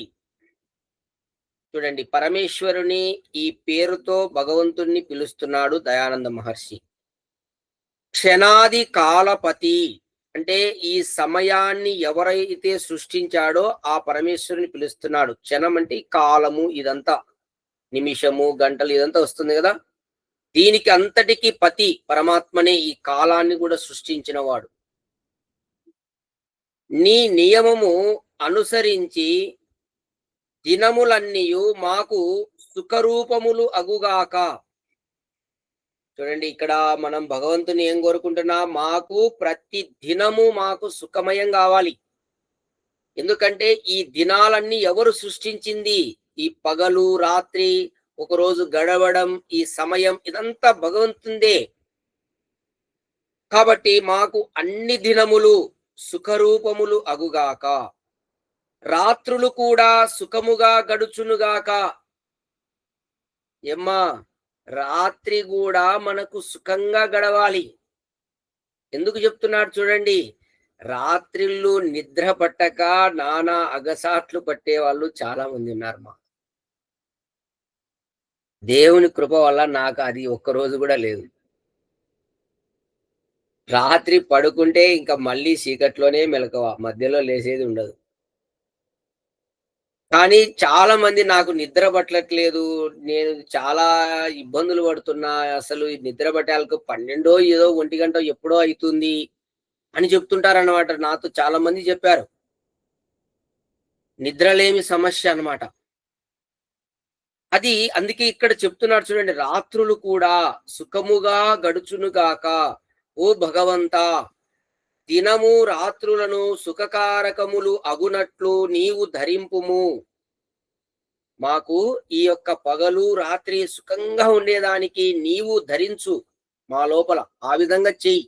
A: చూడండి పరమేశ్వరుని ఈ పేరుతో భగవంతుణ్ణి పిలుస్తున్నాడు దయానంద మహర్షి. క్షణాది కాలపతి అంటే ఈ సమయాన్ని ఎవరైతే సృష్టించాడో ఆ పరమేశ్వరుని పిలుస్తున్నాడు. క్షణం అంటే కాలము, ఇదంతా నిమిషము గంటలు ఇదంతా వస్తుంది కదా. దీనికి అంతటికి పతి పరమాత్మనే, ఈ కాలాన్ని కూడా సృష్టించిన వాడు. నీ నియమము అనుసరించి దినములన్నీయు మాకు సుఖరూపములు అగుగాక. చూడండి ఇక్కడ మనం భగవంతుని ఏం కోరుకుంటున్నా, మాకు ప్రతి దినము మాకు సుఖమయం కావాలి. ఎందుకంటే ఈ దినాలన్నీ ఎవరు సృష్టించింది? ఈ పగలు రాత్రి ఒకరోజు గడవడం, ఈ సమయం ఇదంతా భగవంతుందే. కాబట్టి మాకు అన్ని దినములు సుఖరూపములు అగుగాక, రాత్రులు కూడా సుఖముగా గడుచునుగాక. ఏమ్మా, రాత్రి కూడా మనకు సుఖంగా గడవాలి. ఎందుకు చెప్తున్నాడు చూడండి. రాత్రిళ్ళు నిద్ర పట్టక నానా అగసాట్లు పట్టే వాళ్ళు చాలా మంది ఉన్నారు. మా దేవుని కృప వల్ల నాకు అది ఒక్కరోజు కూడా లేదు. రాత్రి పడుకుంటే ఇంకా మళ్ళీ చీకట్లోనే మెలకువ, మధ్యలో లేసేది ఉండదు. కానీ చాలా మంది నాకు నిద్ర పట్టట్లేదు, నేను చాలా ఇబ్బందులు పడుతున్నా, అసలు ఈ నిద్ర పట్టాలకు 12 ఏదో 1 గంట ఎప్పుడో అవుతుంది అని చెప్తుంటారన్నమాట. నాతో చాలా మంది చెప్పారు, నిద్రలేమి సమస్య అన్నమాట. అది అందుకే ఇక్కడ చెప్తున్నాడు చూడండి, రాత్రులు కూడా సుఖముగా గడుచునుగాక. ఓ భగవంతా, దినము రాత్రులను సుఖకారకములు అగునట్లు నీవు ధరింపుము. మాకు ఈ యొక్క పగలు రాత్రి సుఖంగా ఉండేదానికి నీవు ధరించు మా లోపల, ఆ విధంగా చెయ్యి.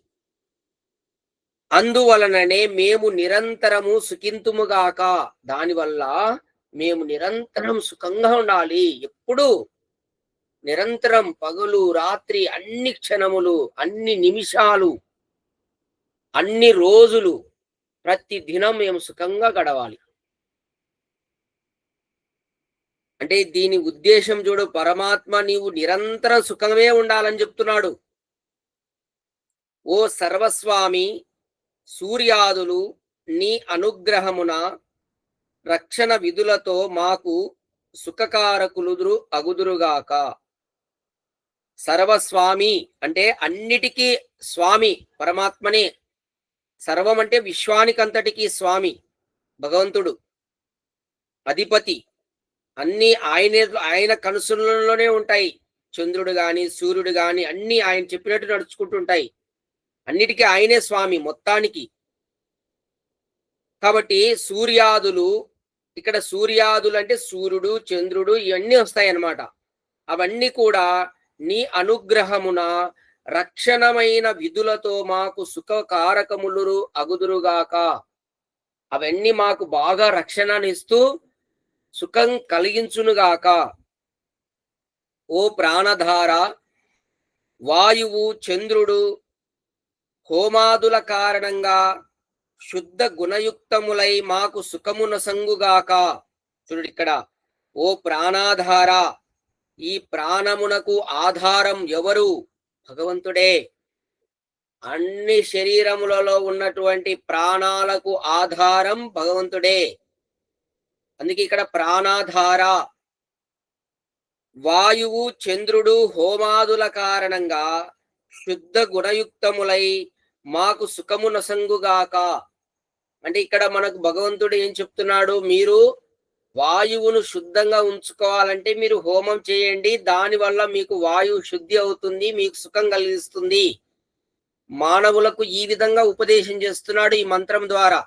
A: అందువలననే మేము నిరంతరము సుఖింతుముగాక. దానివల్ల మేము నిరంతరం సుఖంగా ఉండాలి. ఎప్పుడు నిరంతరం పగలు రాత్రి అన్ని క్షణములు, అన్ని నిమిషాలు, అన్ని రోజులు, ప్రతి దినం మేము సుఖంగా గడవాలి. అంటే దీని ఉద్దేశం చూడు, పరమాత్మ నీవు నిరంతరం సుఖమే ఉండాలని చెప్తున్నాడు. ఓ సర్వస్వామి, సూర్యాదులు నీ అనుగ్రహమున రక్షణ విధులతో మాకు సుఖకారకులుదురు అగుదురుగాక. సర్వస్వామి అంటే అన్నిటికీ స్వామి పరమాత్మనే. సర్వం అంటే విశ్వానికంతటికీ స్వామి భగవంతుడు, అధిపతి. అన్ని ఆయన కనుసనలోనే ఉంటాయి. చంద్రుడు గాని సూర్యుడు గాని అన్ని ఆయన చెప్పినట్టు నడుచుకుంటుంటాయి. అన్నిటికీ ఆయనే స్వామి మొత్తానికి. కాబట్టి సూర్యాదులు, ఇక్కడ సూర్యాదులు అంటే సూర్యుడు చంద్రుడు ఇవన్నీ వస్తాయి అన్నమాట. అవన్నీ కూడా నీ అనుగ్రహమున రక్షణమైన విధులతో మాకు సుఖకారకములు అగుదురుగాక. అవన్నీ మాకు బాగా రక్షణనిస్తూ సుఖం కలిగించునుగాక. ఓ ప్రాణధార, వాయువు చంద్రుడు హోమాదుల కారణంగా శుద్ధ గుణయుక్తములై మాకు సుఖమునసంగుగాక. చూడు ఇక్కడ, ఓ ప్రాణాధార, ఈ ప్రాణమునకు ఆధారం ఎవరు? భగవంతుడే. అన్ని శరీరములలో ఉన్నటువంటి ప్రాణాలకు ఆధారం భగవంతుడే. అందుకే ఇక్కడ ప్రాణాధార. వాయువు చంద్రుడు హోమాదుల కారణంగా శుద్ధ గుణయుక్తములై మాకు సుఖమునసంగుగాక. అంటే ఇక్కడ మనకు భగవంతుడు ఏం చెప్తున్నాడు, మీరు వాయువును శుద్ధంగా ఉంచుకోవాలంటే మీరు హోమం చేయండి, దానివల్ల మీకు వాయువు శుద్ధి అవుతుంది, మీకు సుఖం కలిగిస్తుంది. మానవులకు ఈ విధంగా ఉపదేశం చేస్తున్నాడు ఈ మంత్రం ద్వారా.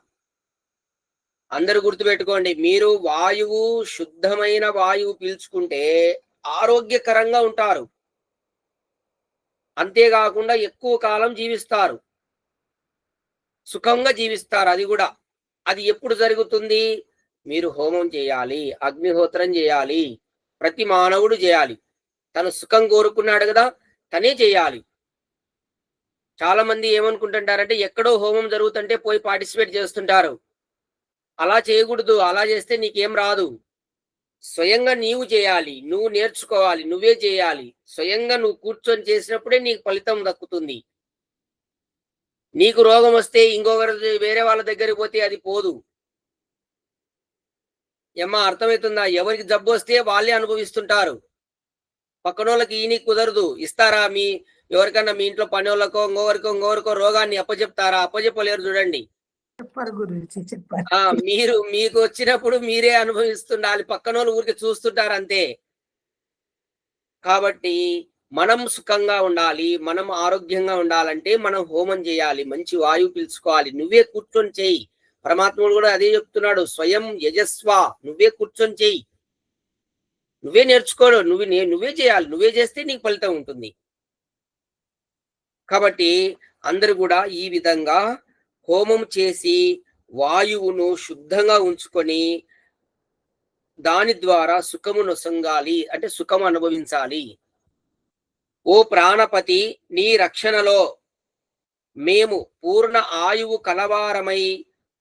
A: అందరూ గుర్తుపెట్టుకోండి, మీరు వాయువు శుద్ధమైన వాయువు పీల్చుకుంటే ఆరోగ్యకరంగా ఉంటారు, అంతేకాకుండా ఎక్కువ కాలం జీవిస్తారు, సుఖంగా జీవిస్తారు. అది కూడా అది ఎప్పుడు జరుగుతుంది? మీరు హోమం చేయాలి, అగ్నిహోత్రం చేయాలి, ప్రతి మానవుడు చేయాలి. తను సుఖం కోరుకున్నాడు కదా, తనే చేయాలి. చాలా మంది ఏమనుకుంటుంటారంటే ఎక్కడో హోమం జరుగుతుంటే పోయి పార్టిసిపేట్ చేస్తుంటారు. అలా చేయకూడదు. అలా చేస్తే నీకేం రాదు. స్వయంగా నీవు చేయాలి, నువ్వు నేర్చుకోవాలి, నువ్వే చేయాలి. స్వయంగా నువ్వు కూర్చొని చేసినప్పుడే నీకు ఫలితం దక్కుతుంది. నీకు రోగం వస్తే ఇంకొకరి వేరే వాళ్ళ దగ్గరికి పోతే అది పోదు. ఏమ్మా అర్థమవుతుందా? ఎవరికి జబ్బు వస్తే వాళ్ళే అనుభవిస్తుంటారు. పక్కనోళ్ళకి ఈయనకి కుదరదు. ఇస్తారా? ఎవరికన్నా మీ ఇంట్లో పనోళ్ళకో ఇంకొకరికో రోగాన్ని అప్పచెప్తారా? అప్పచెప్పలేరు. చూడండి.
C: చెప్పారు గురూజీ, చెప్పారు.
A: మీకు వచ్చినప్పుడు మీరే అనుభవిస్తుండాలి. పక్కనోళ్ళు ఊరికి చూస్తుంటారు అంతే. కాబట్టి మనం సుఖంగా ఉండాలి, మనం ఆరోగ్యంగా ఉండాలంటే మనం హోమం చేయాలి, మంచి వాయువు పీల్చుకోవాలి. నువ్వే కూర్చొని చెయ్యి. పరమాత్ముడు కూడా అదే చెప్తున్నాడు, స్వయం యజస్వ. నువ్వే కూర్చొని చెయ్యి, నువ్వే నేర్చుకోడు, నువ్వే చేయాలి. నువ్వే చేస్తే నీకు ఫలితం ఉంటుంది. కాబట్టి అందరూ కూడా ఈ విధంగా హోమం చేసి వాయువును శుద్ధంగా ఉంచుకొని దాని ద్వారా సుఖము నొసంగాలి, అంటే సుఖం అనుభవించాలి. ఓ ప్రాణపతి, నీ రక్షణలో మేము పూర్ణ ఆయువు కలవారమై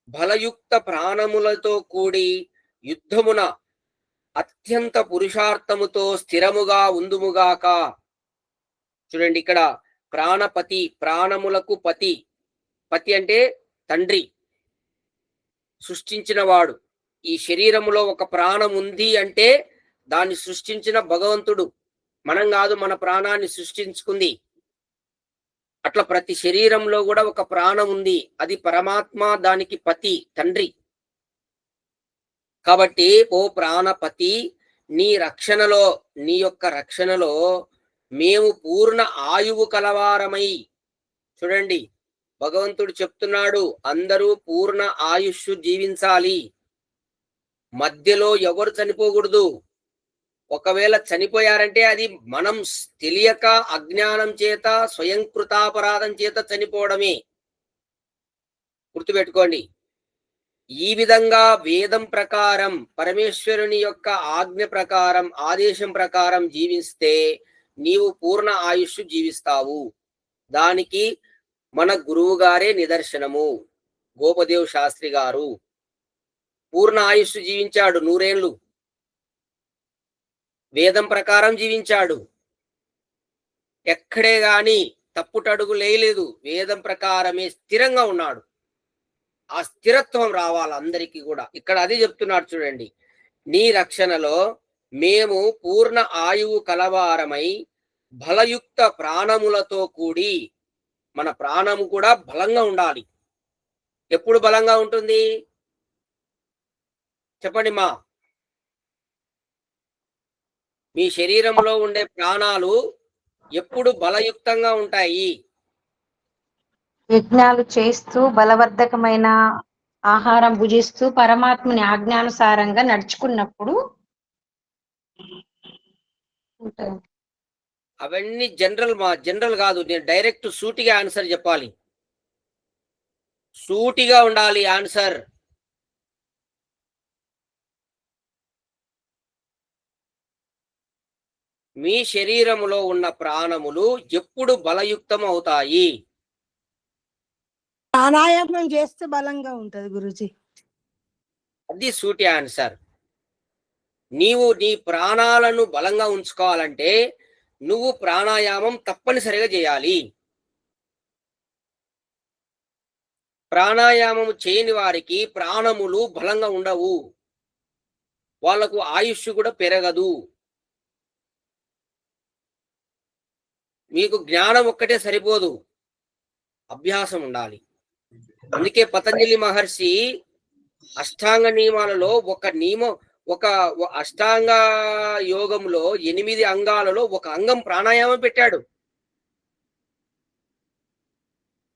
A: బలయుక్త ప్రాణములతో కూడి యుద్ధమున అత్యంత పురుషార్థముతో స్థిరముగా ఉందుముగాక. చూడండి, ఇక్కడ ప్రాణపతి, ప్రాణములకు పతి. పతి అంటే తండ్రి, సృష్టించిన వాడు. ఈ శరీరములో ఒక ప్రాణం ఉంది అంటే దాన్ని సృష్టించిన భగవంతుడు. మనం కాదు మన ప్రాణాన్ని సృష్టించుకుంది. అట్లా ప్రతి శరీరంలో కూడా ఒక ప్రాణం ఉంది, అది పరమాత్మ, దానికి పతి, తండ్రి. కాబట్టి ఓ ప్రాణపతి, నీ రక్షణలో, నీ యొక్క రక్షణలో మేము పూర్ణ ఆయువు కలవారమై. చూడండి, భగవంతుడు చెప్తున్నాడు, అందరూ పూర్ణ ఆయుష్ జీవించాలి. మధ్యలో ఎవరు చనిపోకూడదు. ఒకవేళ చనిపోయారంటే అది మనం తెలియక, అజ్ఞానం చేత, స్వయంకృతాపరాధం చేత చనిపోవడమే. గుర్తుపెట్టుకోండి. ఈ విధంగా వేదం ప్రకారం, పరమేశ్వరుని యొక్క ఆజ్ఞ ప్రకారం, ఆదేశం ప్రకారం జీవిస్తే నీవు పూర్ణ ఆయుష్ జీవిస్తావు. దానికి మన గురువు గారే నిదర్శనము. గోపదేవ్ శాస్త్రి గారు పూర్ణ ఆయుష్ జీవించాడు, 100 ఏళ్ళు. వేదం ప్రకారం జీవించాడు. ఎక్కడే గాని తప్పుటడుగు లేదు. వేదం ప్రకారమే స్థిరంగా ఉన్నాడు. ఆ స్థిరత్వం రావాలి అందరికీ కూడా. ఇక్కడ అదే చెప్తున్నాడు చూడండి, నీ రక్షణలో మేము పూర్ణ ఆయువు కలవారమై బలయుక్త ప్రాణములతో కూడి. మన ప్రాణము కూడా బలంగా ఉండాలి. ఎప్పుడు బలంగా ఉంటుంది చెప్పండి మా? మీ శరీరంలో ఉండే ప్రాణాలు ఎప్పుడు బలయుక్తంగా ఉంటాయి?
B: యజ్ఞాలు చేస్తూ, బలవర్ధకమైన ఆహారం భుజిస్తూ, పరమాత్ముని ఆజ్ఞానుసారంగా నడుచుకున్నప్పుడు ఉంటాయి.
A: అవన్నీ జనరల్ కాదు. నేను డైరెక్ట్ సూటిగా ఆన్సర్ చెప్పాలి. సూటిగా ఉండాలి ఆన్సర్. మీ శరీరములో ఉన్న ప్రాణములు ఎప్పుడు బలయుక్తం అవుతాయి?
C: ప్రాణాయామం చేస్తే బలంగా ఉంటది గురూజీ.
A: అది సూటి ఆన్సర్. నీవు నీ ప్రాణాలను బలంగా ఉంచుకోవాలంటే నువ్వు ప్రాణాయామం తప్పనిసరిగా చేయాలి. ప్రాణాయామం చేయని వారికి ప్రాణములు బలంగా ఉండవు, వాళ్లకు ఆయుష్ కూడా పెరగదు. మీకు జ్ఞానం ఒక్కటే సరిపోదు, అభ్యాసం ఉండాలి. అందుకే పతంజలి మహర్షి అష్టాంగ నియమాలలో ఒక అష్టాంగ యోగంలో 8 అంగాలలో ఒక అంగం ప్రాణాయామం పెట్టాడు.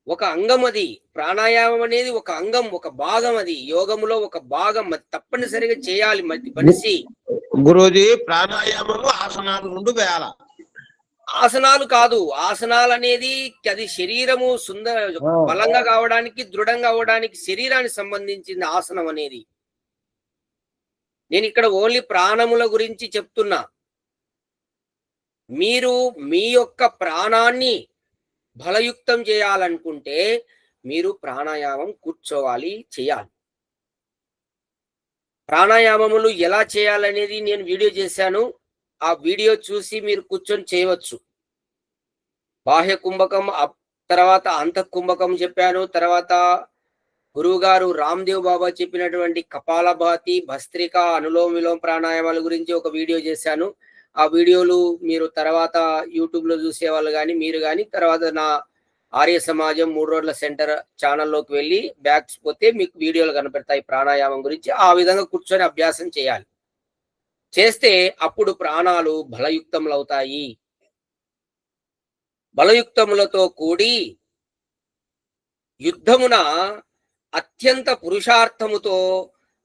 A: ఒక అంగం అది. ప్రాణాయామం అనేది ఒక అంగం, ఒక భాగం. అది యోగములో ఒక భాగం. అది తప్పనిసరిగా చేయాలి మనిషి.
D: గురూజీ, ప్రాణాయామము ఆసనాలు 2 వేయాల.
A: ఆసనాలు కాదు. ఆసనాలు అనేది అది శరీరము బలంగా కావడానికి, దృఢంగా అవ్వడానికి శరీరానికి సంబంధించింది ఆసనం అనేది. నేను ఇక్కడ ఓన్లీ ప్రాణముల గురించి చెప్తున్నా. మీరు మీ యొక్క ప్రాణాన్ని బలయుక్తం చేయాలనుకుంటే మీరు ప్రాణాయామం కూర్చోవాలి, చేయాలి. ప్రాణాయామములు ఎలా చేయాలనేది నేను వీడియో చేశాను. ఆ వీడియో చూసి మీరు కూర్చొని చేయవచ్చు. బాహ్య కుంభకం, తర్వాత అంతః కుంభకం చెప్పాను. తర్వాత గురువుగారు రామ్దేవ్ బాబా చెప్పినటువంటి కపాలభాతి, భస్త్రిక, అనులోమ విలోమ ప్రాణాయామాల గురించి ఒక వీడియో చేశాను. ఆ వీడియోలు మీరు తర్వాత యూట్యూబ్లో చూసేవాళ్ళు కానీ మీరు కానీ తర్వాత నా ఆర్య సమాజం 3 రోడ్ల సెంటర్ ఛానల్లోకి వెళ్ళి బ్యాక్స్ పోతే మీకు వీడియోలు కనపడతాయి ప్రాణాయామం గురించి. ఆ విధంగా కూర్చొని అభ్యాసం చేయాలి. చేస్తే అప్పుడు ప్రాణాలు బలయుక్తములు అవుతాయి. బలయుక్తములతో కూడి యుద్ధమున అత్యంత పురుషార్థముతో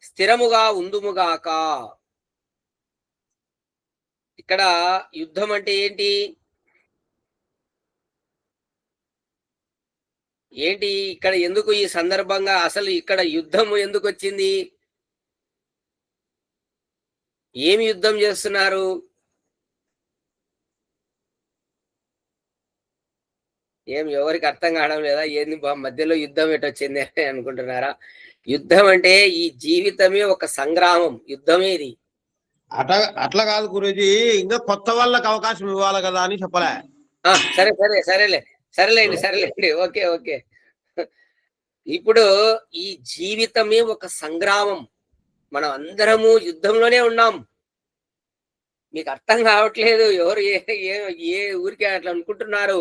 A: స్థిరముగా ఉందుముగాక. ఇక్కడ యుద్ధం అంటే ఏంటి? ఏంటి ఇక్కడ ఎందుకు ఈ సందర్భంగా అసలు ఇక్కడ యుద్ధం ఎందుకు వచ్చింది? ఏమి యుద్ధం చేస్తున్నారు? ఎవరికి అర్థం కావడం లేదా? ఏంది మధ్యలో యుద్ధం ఎటొచ్చింది అని అనుకుంటున్నారా? యుద్ధం అంటే ఈ జీవితమే ఒక సంగ్రామం. యుద్ధమే ఇది.
D: అట్లా కాదు గురూజీ, ఇంకా కొత్త వాళ్ళకి అవకాశం ఇవ్వాలి కదా అని చెప్పలే.
A: సరేలేండి. ఓకే. ఇప్పుడు ఈ జీవితమే ఒక సంగ్రామం. మనం అందరము యుద్ధంలోనే ఉన్నాం. మీకు అర్థం కావట్లేదు. ఎవరు ఏ ఊరికే అట్లా అనుకుంటున్నారు?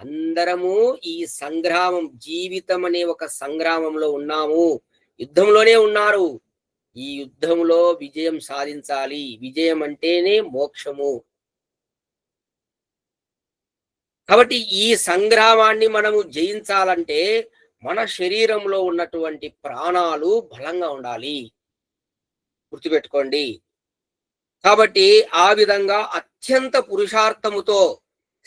A: అందరము ఈ సంగ్రామం, జీవితం అనే ఒక సంగ్రామంలో ఉన్నాము. యుద్ధంలోనే ఉన్నారు. ఈ యుద్ధంలో విజయం సాధించాలి. విజయం అంటేనే మోక్షము. కాబట్టి ఈ సంగ్రామాన్ని మనము జయించాలంటే మన శరీరంలో ఉన్నటువంటి ప్రాణాలు బలంగా ఉండాలి. గుర్తుపెట్టుకోండి. కాబట్టి ఆ విధంగా అత్యంత పురుషార్థముతో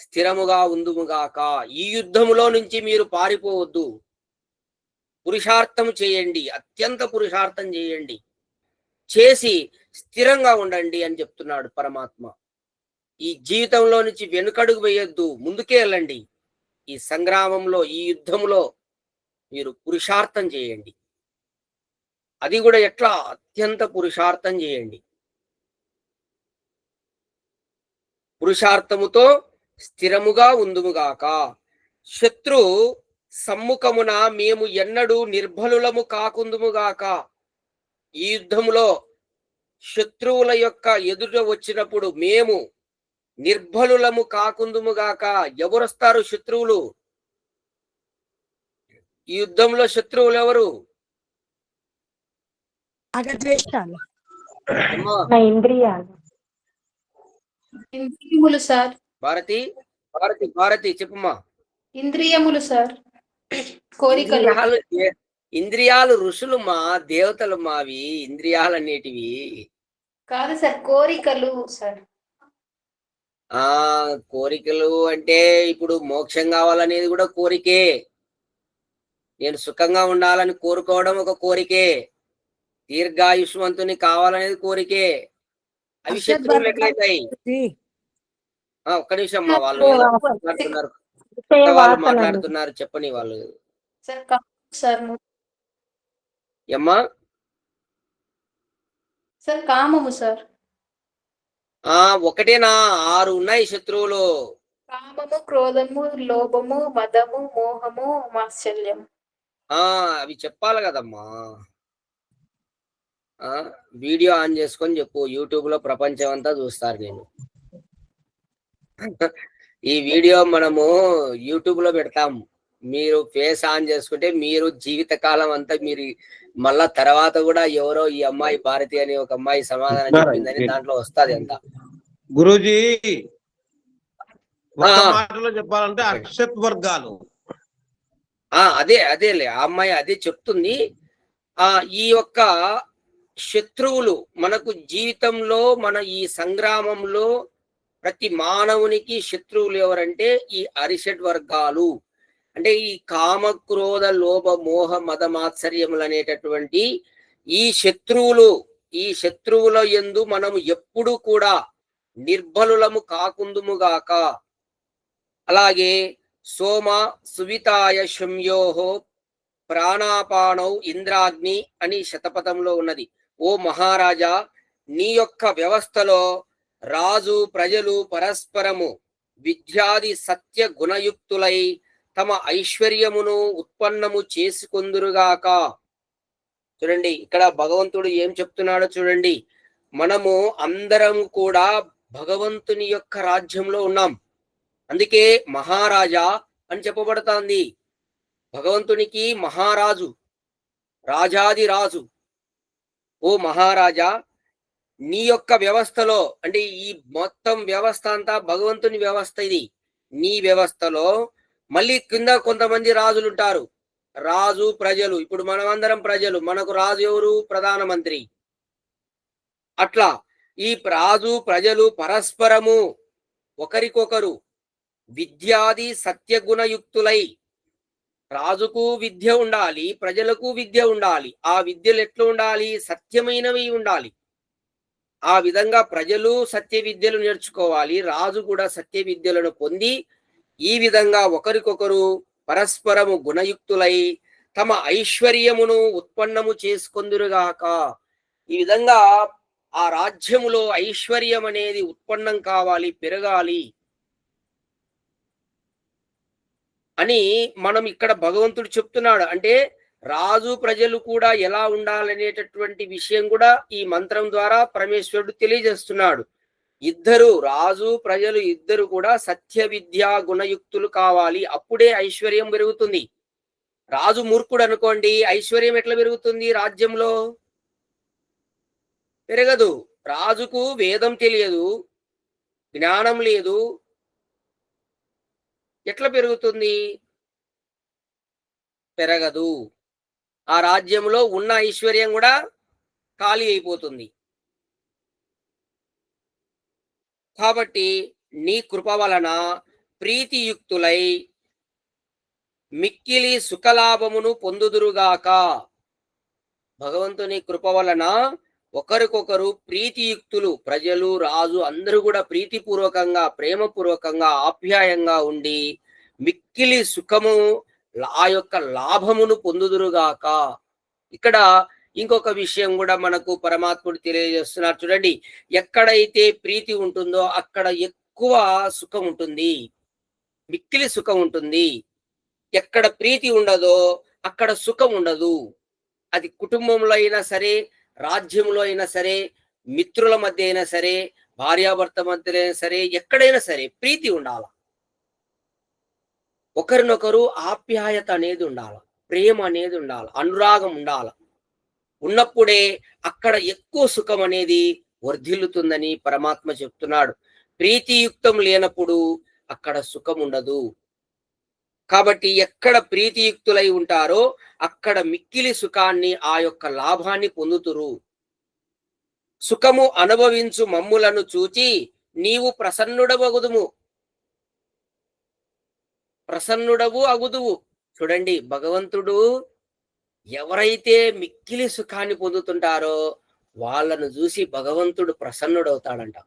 A: స్థిరముగా ఉందుముగాక. ఈ యుద్ధములో నుంచి మీరు పారిపోవద్దు. పురుషార్థం చేయండి, అత్యంత పురుషార్థం చేయండి, చేసి స్థిరంగా ఉండండి అని చెప్తున్నాడు పరమాత్మ. ఈ జీవితంలో నుంచి వెనుకడుగు వేయొద్దు, ముందుకే వెళ్ళండి. ఈ సంగ్రామంలో, ఈ యుద్ధంలో మీరు పురుషార్థం చేయండి. అది కూడా ఎట్లా? అత్యంత పురుషార్థం చేయండి. పురుషార్థముతో స్థిరముగా ఉందుముగాక. శత్రు సమ్ముఖమున మేము ఎన్నడూ నిర్బలులము కాకుందుముగాక. ఈ యుద్ధములో శత్రువుల యొక్క ఎదుట వచ్చినప్పుడు మేము నిర్బలులము కాకుందుముగాక. ఎవరొస్తారు శత్రువులు? ఈ యుద్ధంలో శత్రువులు ఎవరు?
B: ఇంద్రియములు సార్.
A: భారతి చెప్పమ్మా.
B: ఇంద్రియములు సార్, కోరికలు.
A: ఇంద్రియాలు ఋషులు మా, దేవతలు మావి. ఇంద్రియాలు అనేటివి
B: కాదు సార్, కోరికలు సార్.
A: కోరికలు అంటే ఇప్పుడు మోక్షం కావాలనేది కూడా కోరికే. నేను సుఖంగా ఉండాలని కోరుకోవడం ఒక కోరికే. దీర్ఘాయుష్మంతుని కావాలనేది కోరికే. అవి శత్రువులు ఎట్లయితాయి? ఒక్క నిమిషం మా వాళ్ళు మాట్లాడుతున్నారు, చెప్పని వాళ్ళు. ఏమ్మా?
B: సార్ కామము సార్.
A: ఒకటేనా? 6 ఉన్నాయి శత్రువులు.
B: కామము, క్రోధము, లోభము, మదము, మోహము, మాత్సల్యం.
A: అవి చెప్పాలి కదమ్మా. వీడియో ఆన్ చేసుకొని చెప్పు. యూట్యూబ్ లో ప్రపంచం అంతా చూస్తారు. నేను ఈ వీడియో మనము యూట్యూబ్ లో పెడతాం. మీరు ఫేస్ ఆన్ చేసుకుంటే మీరు జీవితకాలం అంతా మీరు మళ్ళా తర్వాత కూడా ఎవరో ఈ అమ్మాయి భారతి అని ఒక అమ్మాయి సమాధానం చెప్పిందని దాంట్లో వస్తుంది అంతా.
D: గురూజీ మాటలో చెప్పాలంటే అక్షత్ వర్గాలు.
A: అదేలే, ఆ అమ్మాయి అదే చెప్తుంది. ఈ యొక్క శత్రువులు మనకు జీవితంలో, మన ఈ సంగ్రామంలో ప్రతి మానవునికి శత్రువులు ఎవరంటే ఈ అరిషడ్ వర్గాలు. అంటే ఈ కామ క్రోధ లోభ మోహ మద మాత్సర్యములు అనేటటువంటి ఈ శత్రువుల యందు మనము ఎప్పుడు కూడా నిర్బలులము కాకుందుముగాక. అలాగే సోమ సువితాయ శమ్యోహో ప్రాణాపానౌ ఇంద్రాగ్ని అని శతపథంలో ఉన్నది. ఓ మహారాజా, నీ యొక్క వ్యవస్థలో రాజు ప్రజలు పరస్పరము విద్యాది సత్య గుణయుక్తులై తమ ఐశ్వర్యమును ఉత్పన్నము చేసుకొందురుగాక. చూడండి ఇక్కడ భగవంతుడు ఏం చెప్తున్నాడో చూడండి. మనము అందరం కూడా భగవంతుని యొక్క రాజ్యంలో ఉన్నాం. అందుకే మహారాజా అని చెప్పబడుతోంది. భగవంతునికి మహారాజు, రాజాది రాజు. ఓ మహారాజా, నీ యొక్క వ్యవస్థలో, అంటే ఈ మొత్తం వ్యవస్థ అంతా భగవంతుని వ్యవస్థ. ఇది నీ వ్యవస్థలో మళ్ళీ కింద కొంతమంది రాజులు ఉంటారు. రాజు ప్రజలు. ఇప్పుడు మనమందరం ప్రజలు. మనకు రాజు ఎవరు? ప్రధానమంత్రి. అట్లా ఈ రాజు ప్రజలు పరస్పరము ఒకరికొకరు విద్యాది సత్యగుణయుక్తులై, రాజుకు విద్య ఉండాలి, ప్రజలకు విద్య ఉండాలి. ఆ విద్యలు ఎట్లా ఉండాలి? సత్యమైనవి ఉండాలి. ఆ విధంగా ప్రజలు సత్య విద్యలు నేర్చుకోవాలి, రాజు కూడా సత్య విద్యలను పొంది ఈ విధంగా ఒకరికొకరు పరస్పరము గుణయుక్తులై తమ ఐశ్వర్యమును ఉత్పన్నము చేసుకొందురుగాక. ఈ విధంగా ఆ రాజ్యములో ఐశ్వర్యం అనేది ఉత్పన్నం కావాలి, పెరగాలి అని మనం ఇక్కడ భగవంతుడు చెప్తున్నాడు. అంటే రాజు ప్రజలు కూడా ఎలా ఉండాలనేటటువంటి విషయం కూడా ఈ మంత్రం ద్వారా పరమేశ్వరుడు తెలియజేస్తున్నాడు. ఇద్దరు, రాజు ప్రజలు ఇద్దరు కూడా సత్య విద్యా గుణయుక్తులు కావాలి. అప్పుడే ఐశ్వర్యం పెరుగుతుంది. రాజు మూర్ఖుడు అనుకోండి, ఐశ్వర్యం ఎట్లా పెరుగుతుంది? రాజ్యంలో పెరగదు. రాజుకు వేదం తెలియదు, జ్ఞానం లేదు, ఎట్లా పెరుగుతుంది? పెరగదు. ఆ రాజ్యంలో ఉన్న ఐశ్వర్యం కూడా ఖాళీ అయిపోతుంది. కాబట్టి నీ కృప వలన ప్రీతియుక్తులై మిక్కిలి సుఖలాభమును పొందుదురుగాక. భగవంతుని కృప వలన ఒకరికొకరు ప్రీతియుక్తులు, ప్రజలు రాజు అందరూ కూడా ప్రీతిపూర్వకంగా ప్రేమపూర్వకంగా ఆప్యాయంగా ఉండి మిక్కిలి సుఖము ఆ యొక్క లాభమును పొందుదురుగాక. ఇక్కడ ఇంకొక విషయం కూడా మనకు పరమాత్ముడు తెలియజేస్తున్నారు. చూడండి, ఎక్కడైతే ప్రీతి ఉంటుందో అక్కడ ఎక్కువ సుఖం ఉంటుంది, మిక్కిలి సుఖం ఉంటుంది. ఎక్కడ ప్రీతి ఉండదో అక్కడ సుఖం ఉండదు. అది కుటుంబంలో అయినా సరే, రాజ్యంలో అయినా సరే, మిత్రుల మధ్య అయినా సరే, భార్యాభర్త మధ్య అయినా సరే, ఎక్కడైనా సరే ప్రీతి ఉండాల. ఒకరినొకరు ఆప్యాయత అనేది ఉండాల, ప్రేమ అనేది ఉండాల, అనురాగం ఉండాల. ఉన్నప్పుడే అక్కడ ఎక్కువ సుఖం అనేది వర్ధిల్లుతుందని పరమాత్మ చెప్తున్నాడు. ప్రీతియుక్తం లేనప్పుడు అక్కడ సుఖం ఉండదు. కాబట్టి ఎక్కడ ప్రీతియుక్తులై ఉంటారో అక్కడ మిక్కిలి సుఖాన్ని, ఆ యొక్క లాభాన్ని పొందుతురు. సుఖము అనుభవించు మమ్ములను చూచి నీవు ప్రసన్నుడవగుదుము. ప్రసన్నుడవు అగుదువు. చూడండి, భగవంతుడు ఎవరైతే మిక్కిలి సుఖాన్ని పొందుతుంటారో వాళ్ళను చూసి భగవంతుడు ప్రసన్నుడవుతాడంట.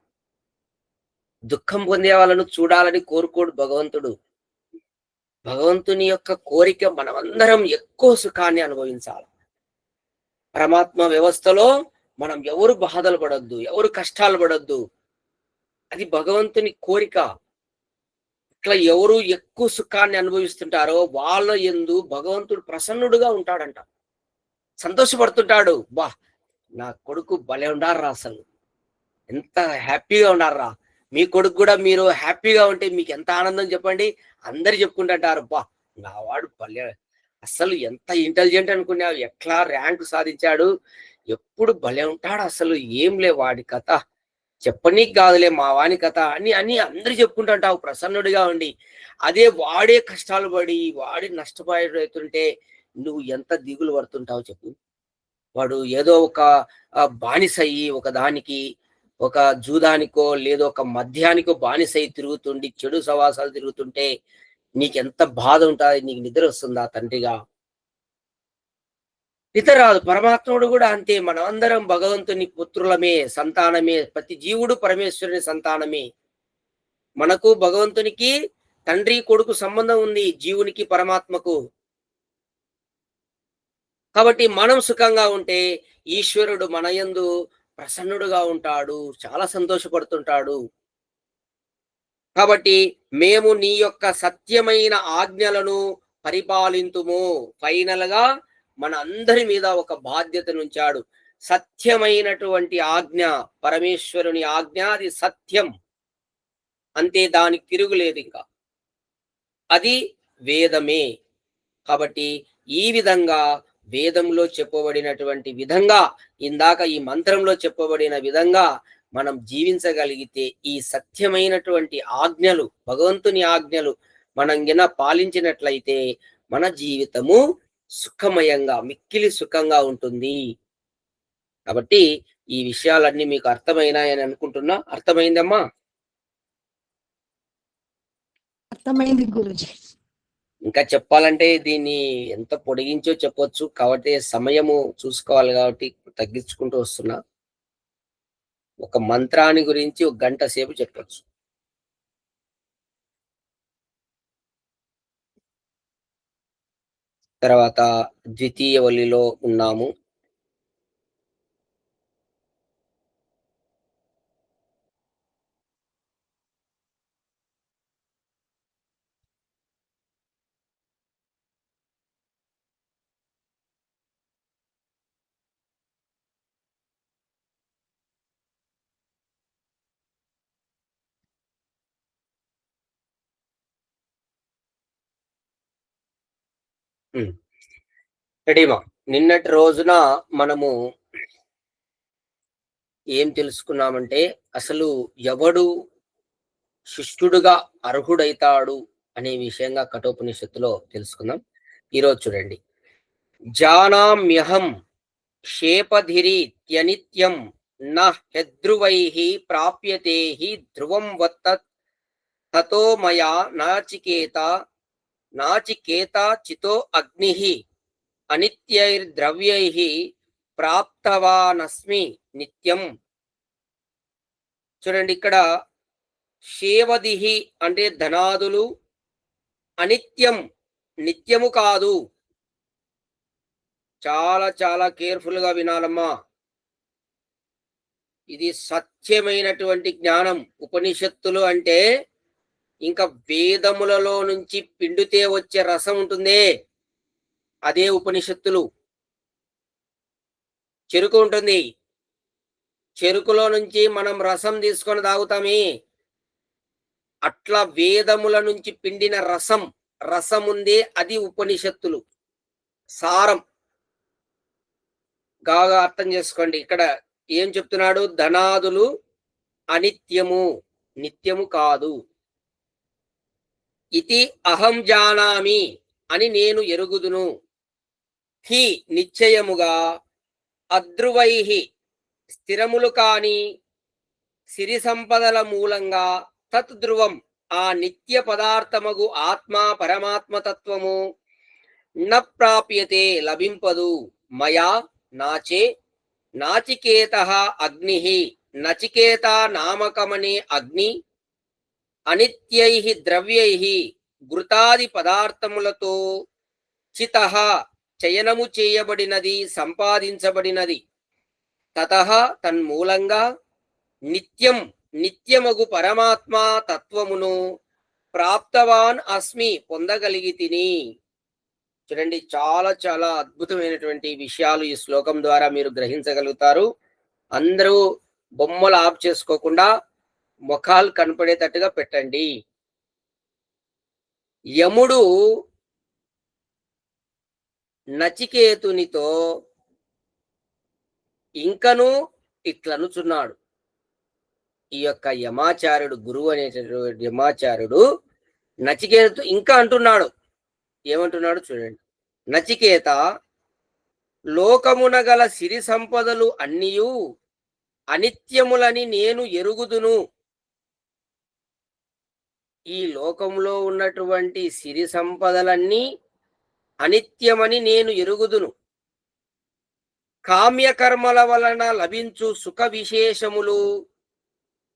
A: దుఃఖం పొందే వాళ్ళను చూడాలని కోరుకోడు భగవంతుడు. భగవంతుని యొక్క కోరిక మనమందరం ఎక్కువ సుఖాన్ని అనుభవించాలి. పరమాత్మ వ్యవస్థలో మనం ఎవరు బాధలు పడొద్దు, ఎవరు కష్టాలు పడొద్దు. అది భగవంతుని కోరిక. ఇట్లా ఎవరు ఎక్కువ సుఖాన్ని అనుభవిస్తుంటారో వాళ్ళ యందు భగవంతుడు ప్రసన్నుడుగా ఉంటాడంట, సంతోషపడుతుంటాడు. బా, నా కొడుకు భలే ఉండారా, అసలు ఎంత హ్యాపీగా ఉండారా. మీ కొడుకు కూడా మీరు హ్యాపీగా ఉంటే మీకు ఎంత ఆనందం చెప్పండి. అందరు చెప్పుకుంటుంటారు, బా నా వాడు భలే, అసలు ఎంత ఇంటెలిజెంట్ అనుకున్నావు, ఎట్లా ర్యాంకు సాధించాడు, ఎప్పుడు భలే ఉంటాడు, అసలు ఏం లే వాడి కథ, చెప్పనీకి కాదులే మా వాని కథ అని అని అందరు చెప్పుకుంటుంటావు ప్రసన్నుడిగా ఉండి. అదే వాడే కష్టాలు పడి వాడి నష్టపోతుంటే నువ్వు ఎంత దిగులు పడుతుంటావు చెప్పు. వాడు ఏదో ఒక బానిస అయ్యి ఒక దానికి ఒక జూదానికో లేదో ఒక మద్యానికో బానిసై తిరుగుతుండి చెడు సవాసాలు తిరుగుతుంటే నీకెంత బాధ ఉంటుంది, నీకు నిద్ర వస్తుందా తండ్రిగా? నిద్ర రాదు. పరమాత్ముడు కూడా అంతే. మనం అందరం భగవంతుని పుత్రులమే, సంతానమే. ప్రతి జీవుడు పరమేశ్వరుని సంతానమే. మనకు భగవంతునికి తండ్రి కొడుకు సంబంధం ఉంది, జీవునికి పరమాత్మకు. కాబట్టి మనం సుఖంగా ఉంటే ఈశ్వరుడు మన యందు ప్రసన్నుడుగా ఉంటాడు, చాలా సంతోషపడుతుంటాడు. కాబట్టి మేము నీ యొక్క సత్యమైన ఆజ్ఞలను పరిపాలింతుము. ఫైనల్ గా మన అందరి మీద ఒక బాధ్యతనుంచాడు. సత్యమైనటువంటి ఆజ్ఞ, పరమేశ్వరుని ఆజ్ఞ, అది సత్యం, అంతే, దానికి తిరుగులేదు. ఇంకా అది వేదమే. కాబట్టి ఈ విధంగా వేదంలో చెప్పబడినటువంటి విధంగా, ఇందాక ఈ మంత్రంలో చెప్పబడిన విధంగా మనం జీవించగలిగితే, ఈ సత్యమైనటువంటి ఆజ్ఞలు, భగవంతుని ఆజ్ఞలు మనం గిన పాలించినట్లయితే మన జీవితము సుఖమయంగా, మిక్కిలి సుఖంగా ఉంటుంది. కాబట్టి ఈ విషయాలన్నీ మీకు అర్థమైనాయని అనుకుంటున్నా. అర్థమైందమ్మా?
C: అర్థమైంది గురుజీ.
A: ఇంకా చెప్పాలంటే దీన్ని ఎంత పొడిగించో చెప్పొచ్చు. కాబట్టి సమయము చూసుకోవాలి, కాబట్టి తగ్గించుకుంటూ వస్తున్నా. ఒక మంత్రాన్ని గురించి 1 గంట సేపు చెప్పొచ్చు. తర్వాత ద్వితీయ వల్లిలో ఉన్నాము. రెడీమా? నిన్నటి రోజున మనము ఏం తెలుసుకున్నామంటే, అసలు ఎవడు శిష్యుడుగా అర్హుడైతాడు అనే విషయంగా కఠోపనిషత్తులో తెలుసుకుందాం. ఈరోజు చూడండి. జానామ్యహం క్షేపధిరీత్యనిత్యం న హెద్రువైః ప్రాప్యతే హి ధ్రువం వత్త తతో మయా నాచికేత చితో అగ్నిః అనిత్యైర్ద్రవ్యైః ప్రాప్తవానస్మి నిత్యం. చూడండి, ఇక్కడ షేవదిహి అంటే ధనాదులు, అనిత్యం నిత్యము కాదు. చాలా చాలా కేర్ఫుల్ గా వినాలమ్మా. ఇది సత్యమైనటువంటి జ్ఞానం. ఉపనిషత్తులు అంటే ఇంకా వేదములలో నుంచి పిండితే వచ్చే రసం ఉంటుందే, అదే ఉపనిషత్తులు. చెరుకు ఉంటుంది, చెరుకులో నుంచి మనం రసం తీసుకొని తాగుతామే, అట్లా వేదముల నుంచి పిండిన రసం ఉందే, అది ఉపనిషత్తులు. సారం బాగా అర్థం చేసుకోండి. ఇక్కడ ఏం చెప్తున్నాడు? ధనాదులు అనిత్యము, నిత్యము కాదు. ఇది అహం జానామి అని నేను ఎరుగుదును. హి నిశ్చయముగా, అద్రువైః స్థిరములు కాని సిరి సంపదల మూలంగా, తత్ ధ్రువం ఆ నిత్య పదార్థమగు ఆత్మ పరమాత్మతత్వము న ప్రాప్యతే లభింపదు, మయా నాచే నాచికేతః అగ్నిః నచికేత నామకమనే అగ్ని అనిత్యైః ద్రవ్యైః ఘృతాది పదార్థములతో చితః చయనము చేయబడినది, సంపాదించబడినది. తతః తన్మూలంగా నిత్యమగు పరమాత్మ తత్వమును ప్రాప్తవాన్ అస్మి పొందగలిగితిని. చూడండి, చాలా చాలా అద్భుతమైనటువంటి విషయాలు ఈ శ్లోకం ద్వారా మీరు గ్రహించగలుగుతారు. అందరూ బొమ్మలు ఆఫ్ చేసుకోకుండా ముఖాలు కనపడేటట్టుగా పెట్టండి. యముడు నచికేతునితో ఇంకను ఇట్లనుచున్నాడు. ఈ యొక్క యమాచార్యుడు, గురువు అనేటటువంటి యమాచార్యుడు నచికేతు ఇంకా అంటున్నాడు. ఏమంటున్నాడు చూడండి. నచికేత, లోకమున గల సిరి సంపదలు అన్నియు అనిత్యములని నేను ఎరుగుదును. ఈ లోకంలో ఉన్నటువంటి సిరి సంపదలన్నీ అనిత్యమని నేను ఎరుగుదును. కామ్యకర్మల వలన లభించు సుఖ విశేషములు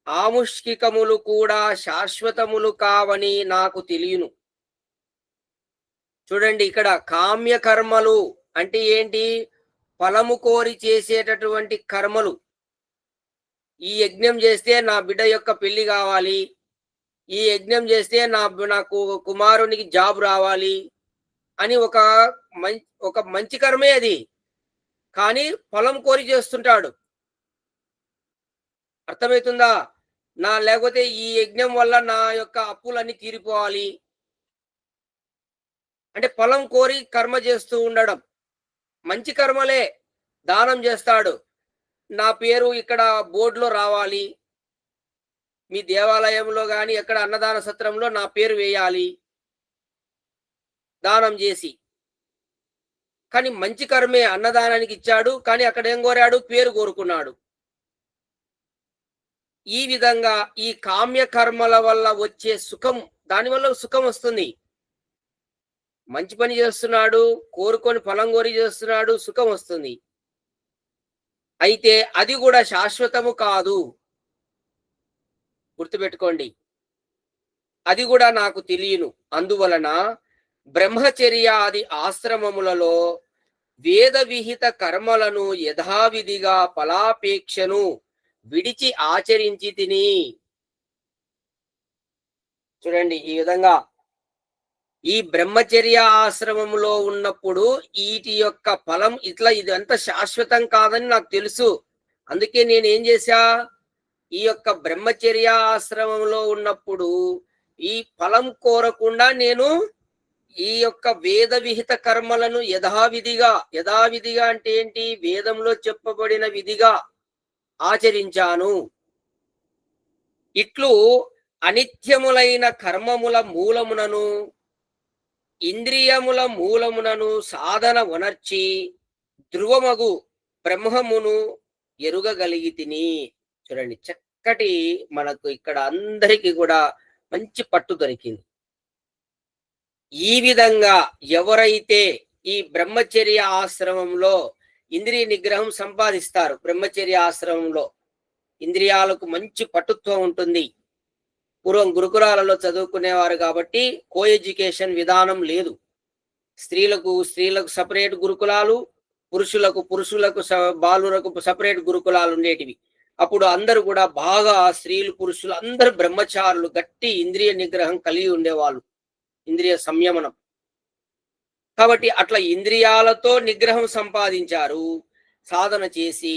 A: ఆముష్కికములు కూడా శాశ్వతములు కావని నాకు తెలియను. చూడండి, ఇక్కడ కామ్యకర్మలు అంటే ఏంటి? ఫలము కోరి చేసేటటువంటి కర్మలు. ఈ యజ్ఞం చేస్తే నా బిడ్డ యొక్క పెళ్లి కావాలి, ఈ యజ్ఞం చేస్తే నాకు కుమారునికి జాబ్ రావాలి అని ఒక మంచి కర్మే అది. కానీ ఫలం కోరి చేస్తుంటాడు. అర్థమవుతుందా? లేకపోతే ఈ యజ్ఞం వల్ల నా యొక్క అప్పులన్నీ తీరిపోవాలి అంటే ఫలం కోరి కర్మ చేస్తూ ఉండడం. మంచి కర్మలే. దానం చేస్తాడు, నా పేరు ఇక్కడ బోర్డులో రావాలి, మీ దేవాలయంలో కానీ ఎక్కడ అన్నదాన సత్రంలో నా పేరు వేయాలి దానం చేసి. కానీ మంచి కర్మే, అన్నదానానికి ఇచ్చాడు, కానీ అక్కడ ఏం కోరాడు? పేరు కోరుకున్నాడు. ఈ విధంగా ఈ కామ్య కర్మల వల్ల వచ్చే సుఖం, దానివల్ల సుఖం వస్తుంది. మంచి పని చేస్తున్నాడు, కోరుకొని ఫలం కోరి చేస్తున్నాడు, సుఖం వస్తుంది. అయితే అది కూడా శాశ్వతము కాదు, గుర్తుపెట్టుకోండి. అది కూడా నాకు తెలియను. అందువలన బ్రహ్మచర్యాది ఆశ్రమములలో వేద విహిత కర్మలను యథావిధిగా ఫలాపేక్షను విడిచి ఆచరించి తిని. చూడండి, ఈ విధంగా ఈ బ్రహ్మచర్య ఆశ్రమంలో ఉన్నప్పుడు వీటి యొక్క ఫలం ఇదంతా శాశ్వతం కాదని నాకు తెలుసు. అందుకే నేను ఏం చేశా? ఈ యొక్క బ్రహ్మచర్య ఆశ్రమంలో ఉన్నప్పుడు ఈ ఫలం కోరకుండా నేను ఈ యొక్క వేద విహిత కర్మలను యథావిధిగా అంటే ఏంటి? వేదంలో చెప్పబడిన విధిగా ఆచరించాను. ఇట్లు అనిత్యములైన కర్మముల మూలమునను ఇంద్రియముల మూలమునను సాధన వనర్చి ధ్రువమగు బ్రహ్మమును ఎరుగగలిగితిని. చూడండి, చక్కటి మనకు ఇక్కడ అందరికీ కూడా మంచి పట్టు దొరికింది. ఈ విధంగా ఎవరైతే ఈ బ్రహ్మచర్య ఆశ్రమంలో ఇంద్రియ నిగ్రహం సంపాదిస్తారు, బ్రహ్మచర్య ఆశ్రమంలో ఇంద్రియాలకు మంచి పటుత్వం ఉంటుంది. పూర్వం గురుకులాలలో చదువుకునేవారు కాబట్టి కో ఎడ్యుకేషన్ విధానం లేదు. స్త్రీలకు సపరేట్ గురుకులాలు, పురుషులకు బాలులకు సపరేట్ గురుకులాలు ఉండేటివి. అప్పుడు అందరూ కూడా బాగా స్త్రీలు పురుషులు అందరూ బ్రహ్మచారులు, గట్టి ఇంద్రియ నిగ్రహం కలిగి ఉండేవాళ్ళు, ఇంద్రియ సంయమనం. కాబట్టి అట్లా ఇంద్రియాలతో నిగ్రహం సంపాదించారు. సాధన చేసి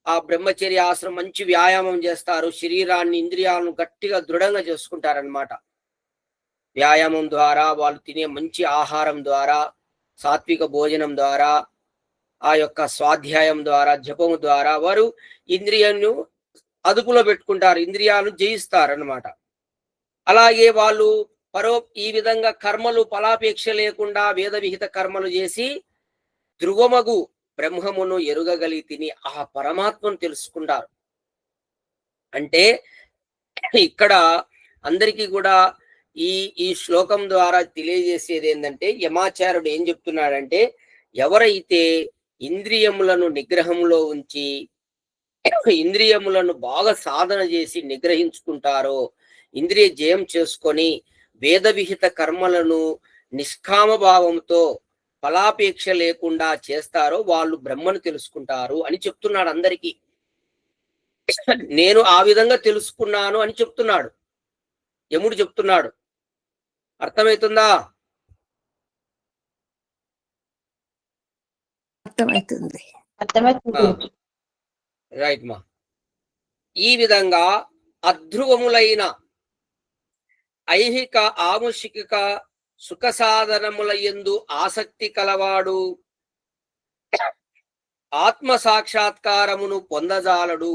A: ఆ బ్రహ్మచర్య ఆశ్రమం మంచి వ్యాయామం చేస్తారు. శరీరాన్ని, ఇంద్రియాలను గట్టిగా దృఢంగా చేసుకుంటారనమాట. వ్యాయామం ద్వారా, వాళ్ళు తినే మంచి ఆహారం ద్వారా, సాత్విక భోజనం ద్వారా, ఆ యొక్క స్వాధ్యాయం ద్వారా, జపము ద్వారా వారు ఇంద్రియాలను అదుపులో పెట్టుకుంటారు, ఇంద్రియాలను జయిస్తారు అన్నమాట. అలాగే వాళ్ళు ఈ విధంగా కర్మలు ఫలాపేక్ష లేకుండా వేద విహిత కర్మలు చేసి ధ్రువమగు బ్రహ్మమును ఎరుగగలిగి తిని ఆ పరమాత్మను తెలుసుకుంటారు. అంటే ఇక్కడ అందరికీ కూడా ఈ శ్లోకం ద్వారా తెలియజేసేది ఏంటంటే, యమాచార్యుడు ఏం చెప్తున్నాడంటే, ఎవరైతే ఇంద్రియములను నిగ్రహంలో ఉంచి ఇంద్రియములను బాగా సాధన చేసి నిగ్రహించుకుంటారో, ఇంద్రియ జయం చేసుకొని వేద విహిత కర్మలను నిష్కామ భావంతో ఫలాపేక్ష లేకుండా చేస్తారో వాళ్ళు బ్రహ్మను తెలుసుకుంటారు అని చెప్తున్నాడు అందరికీ. నేను ఆ విధంగా తెలుసుకున్నాను అని చెప్తున్నాడు, యముడు చెప్తున్నాడు. అర్థమవుతుందా?
C: అర్థమవుతుంది.
A: రైట్ మా. ఈ విధంగా అధ్రువములైన ఐహిక ఆముషిక సుఖ సాధనముల యందు ఆసక్తి కలవాడు ఆత్మ సాక్షాత్కారమును పొందజాలడు.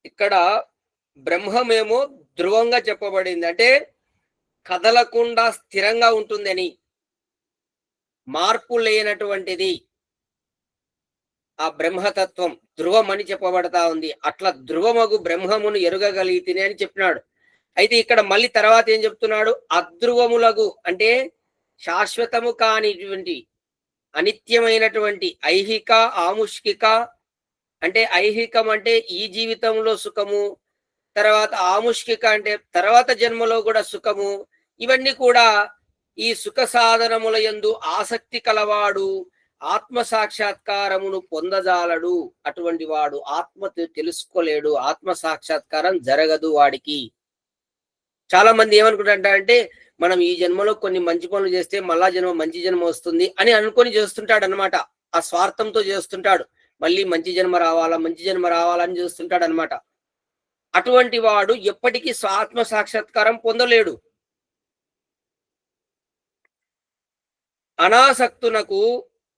A: ఇక్కడ బ్రహ్మమేమో ధ్రువంగా చెప్పబడింది, అంటే కదలకుండా స్థిరంగా ఉంటుందని, మార్పు లేనటువంటిది. ఆ బ్రహ్మతత్వం ధ్రువం అని చెప్పబడతా ఉంది. అట్లా ధ్రువమగు బ్రహ్మమును ఎరుగగలిగితేనే అని చెప్పినాడు. అయితే ఇక్కడ మళ్ళీ తర్వాత ఏం చెప్తున్నాడు? అధ్రువములగు అంటే శాశ్వతము కానిటువంటి అనిత్యమైనటువంటి ఐహిక ఆముష్కిక అంటే ఐహికం అంటే ఈ జీవితంలో సుఖము, తర్వాత ఆముష్కిక అంటే తర్వాత జన్మలో కూడా సుఖము. ఇవన్నీ కూడా ఈ సుఖ సాధనముల యందు ఆసక్తి కలవాడు ఆత్మ సాక్షాత్కారమును పొందజాలడు. అటువంటి వాడు ఆత్మ తెలుసుకోలేడు, ఆత్మ సాక్షాత్కారం జరగదు వాడికి. చాలా మంది ఏమనుకుంటారంటే మనం ఈ జన్మలో కొన్ని మంచి పనులు చేస్తే మళ్ళా జన్మ మంచి జన్మ వస్తుంది అని అనుకొని చేస్తుంటాడు అనమాట. ఆ స్వార్థంతో చేస్తుంటాడు. మళ్ళీ మంచి జన్మ రావాలా, మంచి జన్మ రావాలని చేస్తుంటాడు అనమాట. అటువంటి వాడు ఎప్పటికీ ఆత్మ సాక్షాత్కారం పొందలేడు. అనాసక్తునకు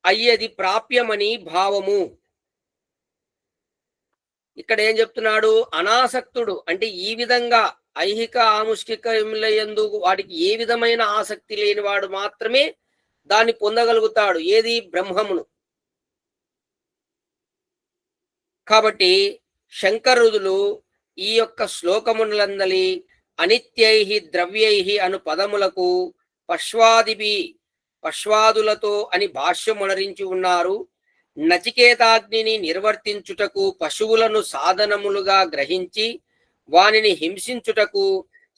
A: అయ్యేది ప్రాప్యమని భావము. ఇక్కడ ఏం చెప్తున్నాడు? అనాసక్తుడు అంటే ఈ విధంగా ఐహిక ఆముష్టికములందు వాడికి ఏ విధమైన ఆసక్తి లేని వాడు మాత్రమే దాన్ని పొందగలుగుతాడు. ఏది? బ్రహ్మమును. కాబట్టి శంకరులు ఈ యొక్క శ్లోకములందలి అనిత్యై ద్రవ్యై అను పదములకు పశ్వాదులతో అని భాష్యమునరించి ఉన్నారు. నచికేతాగ్నిని నిర్వర్తించుటకు పశువులను సాధనములుగా గ్రహించి వానిని హింసించుటకు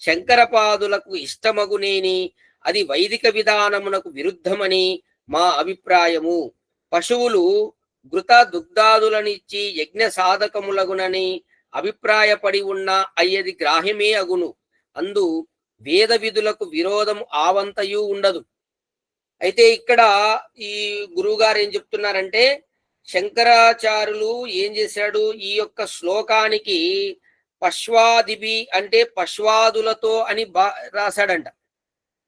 A: శంకరపాదులకు ఇష్టమగునేని అది వైదిక విధానమునకు విరుద్ధమని మా అభిప్రాయము. పశువులు ఘృత దుగ్ధాదులనిచ్చి యజ్ఞ సాధకములగునని అభిప్రాయపడి ఉన్న అయ్యది గ్రాహ్యమే అగును. అందు వేద విధులకు విరోధం ఆవంతయు ఉండదు. అయితే ఇక్కడ ఈ గురువుగారు ఏం చెప్తున్నారంటే, శంకరాచార్యులు ఏం చేశాడు? ఈ యొక్క శ్లోకానికి పశ్వాదిభి అంటే పశ్వాదులతో అని రాశాడంట.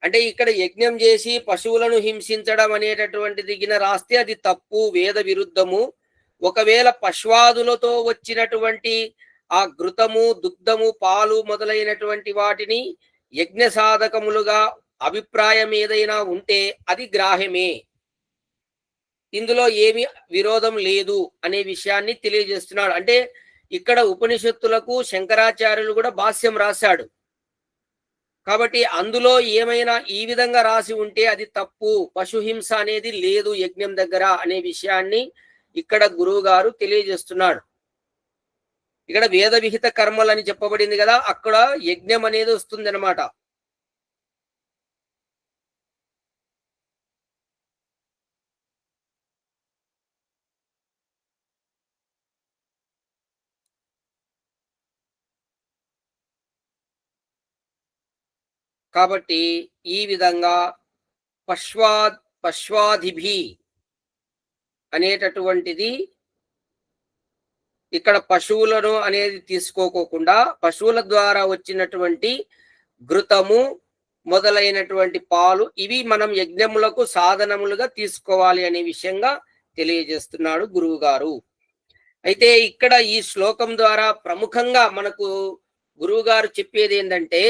A: అంటే ఇక్కడ యజ్ఞం చేసి పశువులను హింసించడం అనేటటువంటిది గిన రాస్తే అది తప్పు, వేద విరుద్ధము. ఒకవేళ పశ్వాదులతో వచ్చినటువంటి ఆ ఘృతము, దుగ్ధము, పాలు మొదలైనటువంటి వాటిని యజ్ఞ సాధకములుగా అభిప్రాయం ఏదైనా ఉంటే అది గ్రాహ్యమే, ఇందులో ఏమి విరోధం లేదు అనే విషయాన్ని తెలియజేస్తున్నాడు. అంటే ఇక్కడ ఉపనిషత్తులకు శంకరాచార్యులు కూడా భాష్యం రాశాడు. కాబట్టి అందులో ఏమైనా ఈ విధంగా రాసి ఉంటే అది తప్పు, పశుహింస అనేది లేదు యజ్ఞం దగ్గర అనే విషయాన్ని ఇక్కడ గురువు గారు తెలియజేస్తున్నాడు. ఇక్కడ వేద విహిత కర్మలు అని చెప్పబడింది కదా, అక్కడ యజ్ఞం అనేది వస్తుంది అనమాట. కాబట్టి ఈ విధంగా పశ్వాదిభి అనేటటువంటిది ఇక్కడ పశువులను అనేది తీసుకోకుండా పశువుల ద్వారా వచ్చినటువంటి ఘృతము మొదలైనటువంటి పాలు ఇవి మనం యజ్ఞములకు సాధనములుగా తీసుకోవాలి అనే విషయంగా తెలియజేస్తున్నాడు గురువు గారు. అయితే ఇక్కడ ఈ శ్లోకం ద్వారా ప్రముఖంగా మనకు గురువు గారు చెప్పేది ఏంటంటే,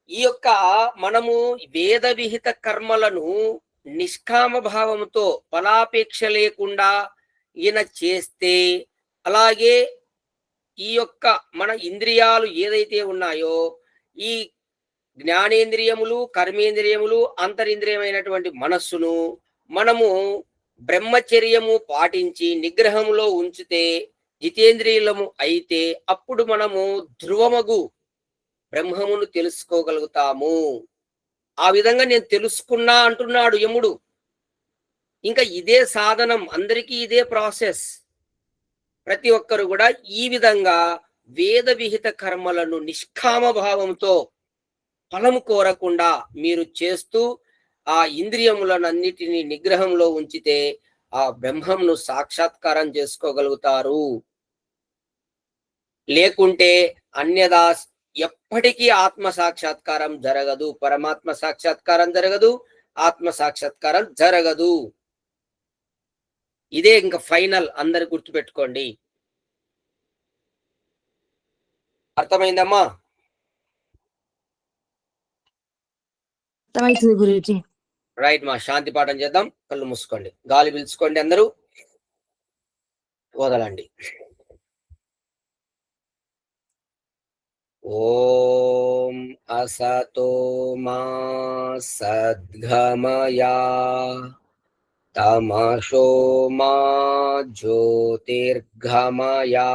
A: ఈ యొక్క మనము వేద విహిత కర్మలను నిష్కామ భావంతో ఫలాపేక్ష లేకుండా ఈయన చేస్తే, అలాగే ఈ యొక్క మన ఇంద్రియాలు ఏదైతే ఉన్నాయో ఈ జ్ఞానేంద్రియములు, కర్మేంద్రియములు, అంతరింద్రియమైనటువంటి మనస్సును మనము బ్రహ్మచర్యము పాటించి నిగ్రహములో ఉంచితే, జితేంద్రియులము అయితే అప్పుడు మనము ధ్రువమగు బ్రహ్మమును తెలుసుకోగలుగుతాము. ఆ విధంగా నేను తెలుసుకున్నా అంటున్నాడు యముడు. ఇంకా ఇదే సాధనం, అందరికీ ఇదే ప్రాసెస్. ప్రతి ఒక్కరు కూడా ఈ విధంగా వేద విహిత కర్మలను నిష్కామ భావంతో ఫలము కోరకుండా మీరు చేస్తూ ఆ ఇంద్రియములనన్నిటినీ నిగ్రహంలో ఉంచితే ఆ బ్రహ్మంను సాక్షాత్కారం చేసుకోగలుగుతారు. లేకుంటే అన్యదా ఎప్పటికీ ఆత్మ సాక్షాత్కారం జరగదు, పరమాత్మ సాక్షాత్కారం జరగదు, ఆత్మ సాక్షాత్కారం జరగదు. ఇదే ఇంకా ఫైనల్, అందరు గుర్తుపెట్టుకోండి. అర్థమైందమ్మా?
C: అర్థమవుతుంది గురూజీ.
A: రైట్ మా, శాంతి పాఠం చేద్దాం. కళ్ళు మూసుకోండి, గాలి పీల్చుకోండి అందరూ. వదలండి. ఓం అసతో మా సద్గమయా తమసో మా జ్యోతిర్గమయా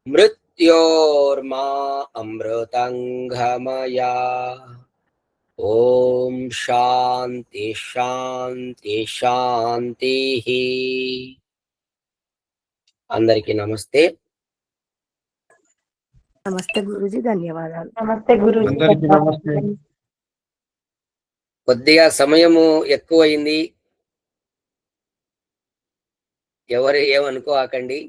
A: మృత్యోర్మా అమృతంగమయా. ఓం శాంతి శాంతి శాంతి. అందరికీ నమస్తే.
C: నమస్తే గురుజీ, ధన్యవాదాలు.
B: నమస్తే గురుజీ.
D: అందరికీ నమస్తే.
A: కొద్దిగా సమయము ఎక్కువైంది, ఎవరు ఏమనుకోకండి.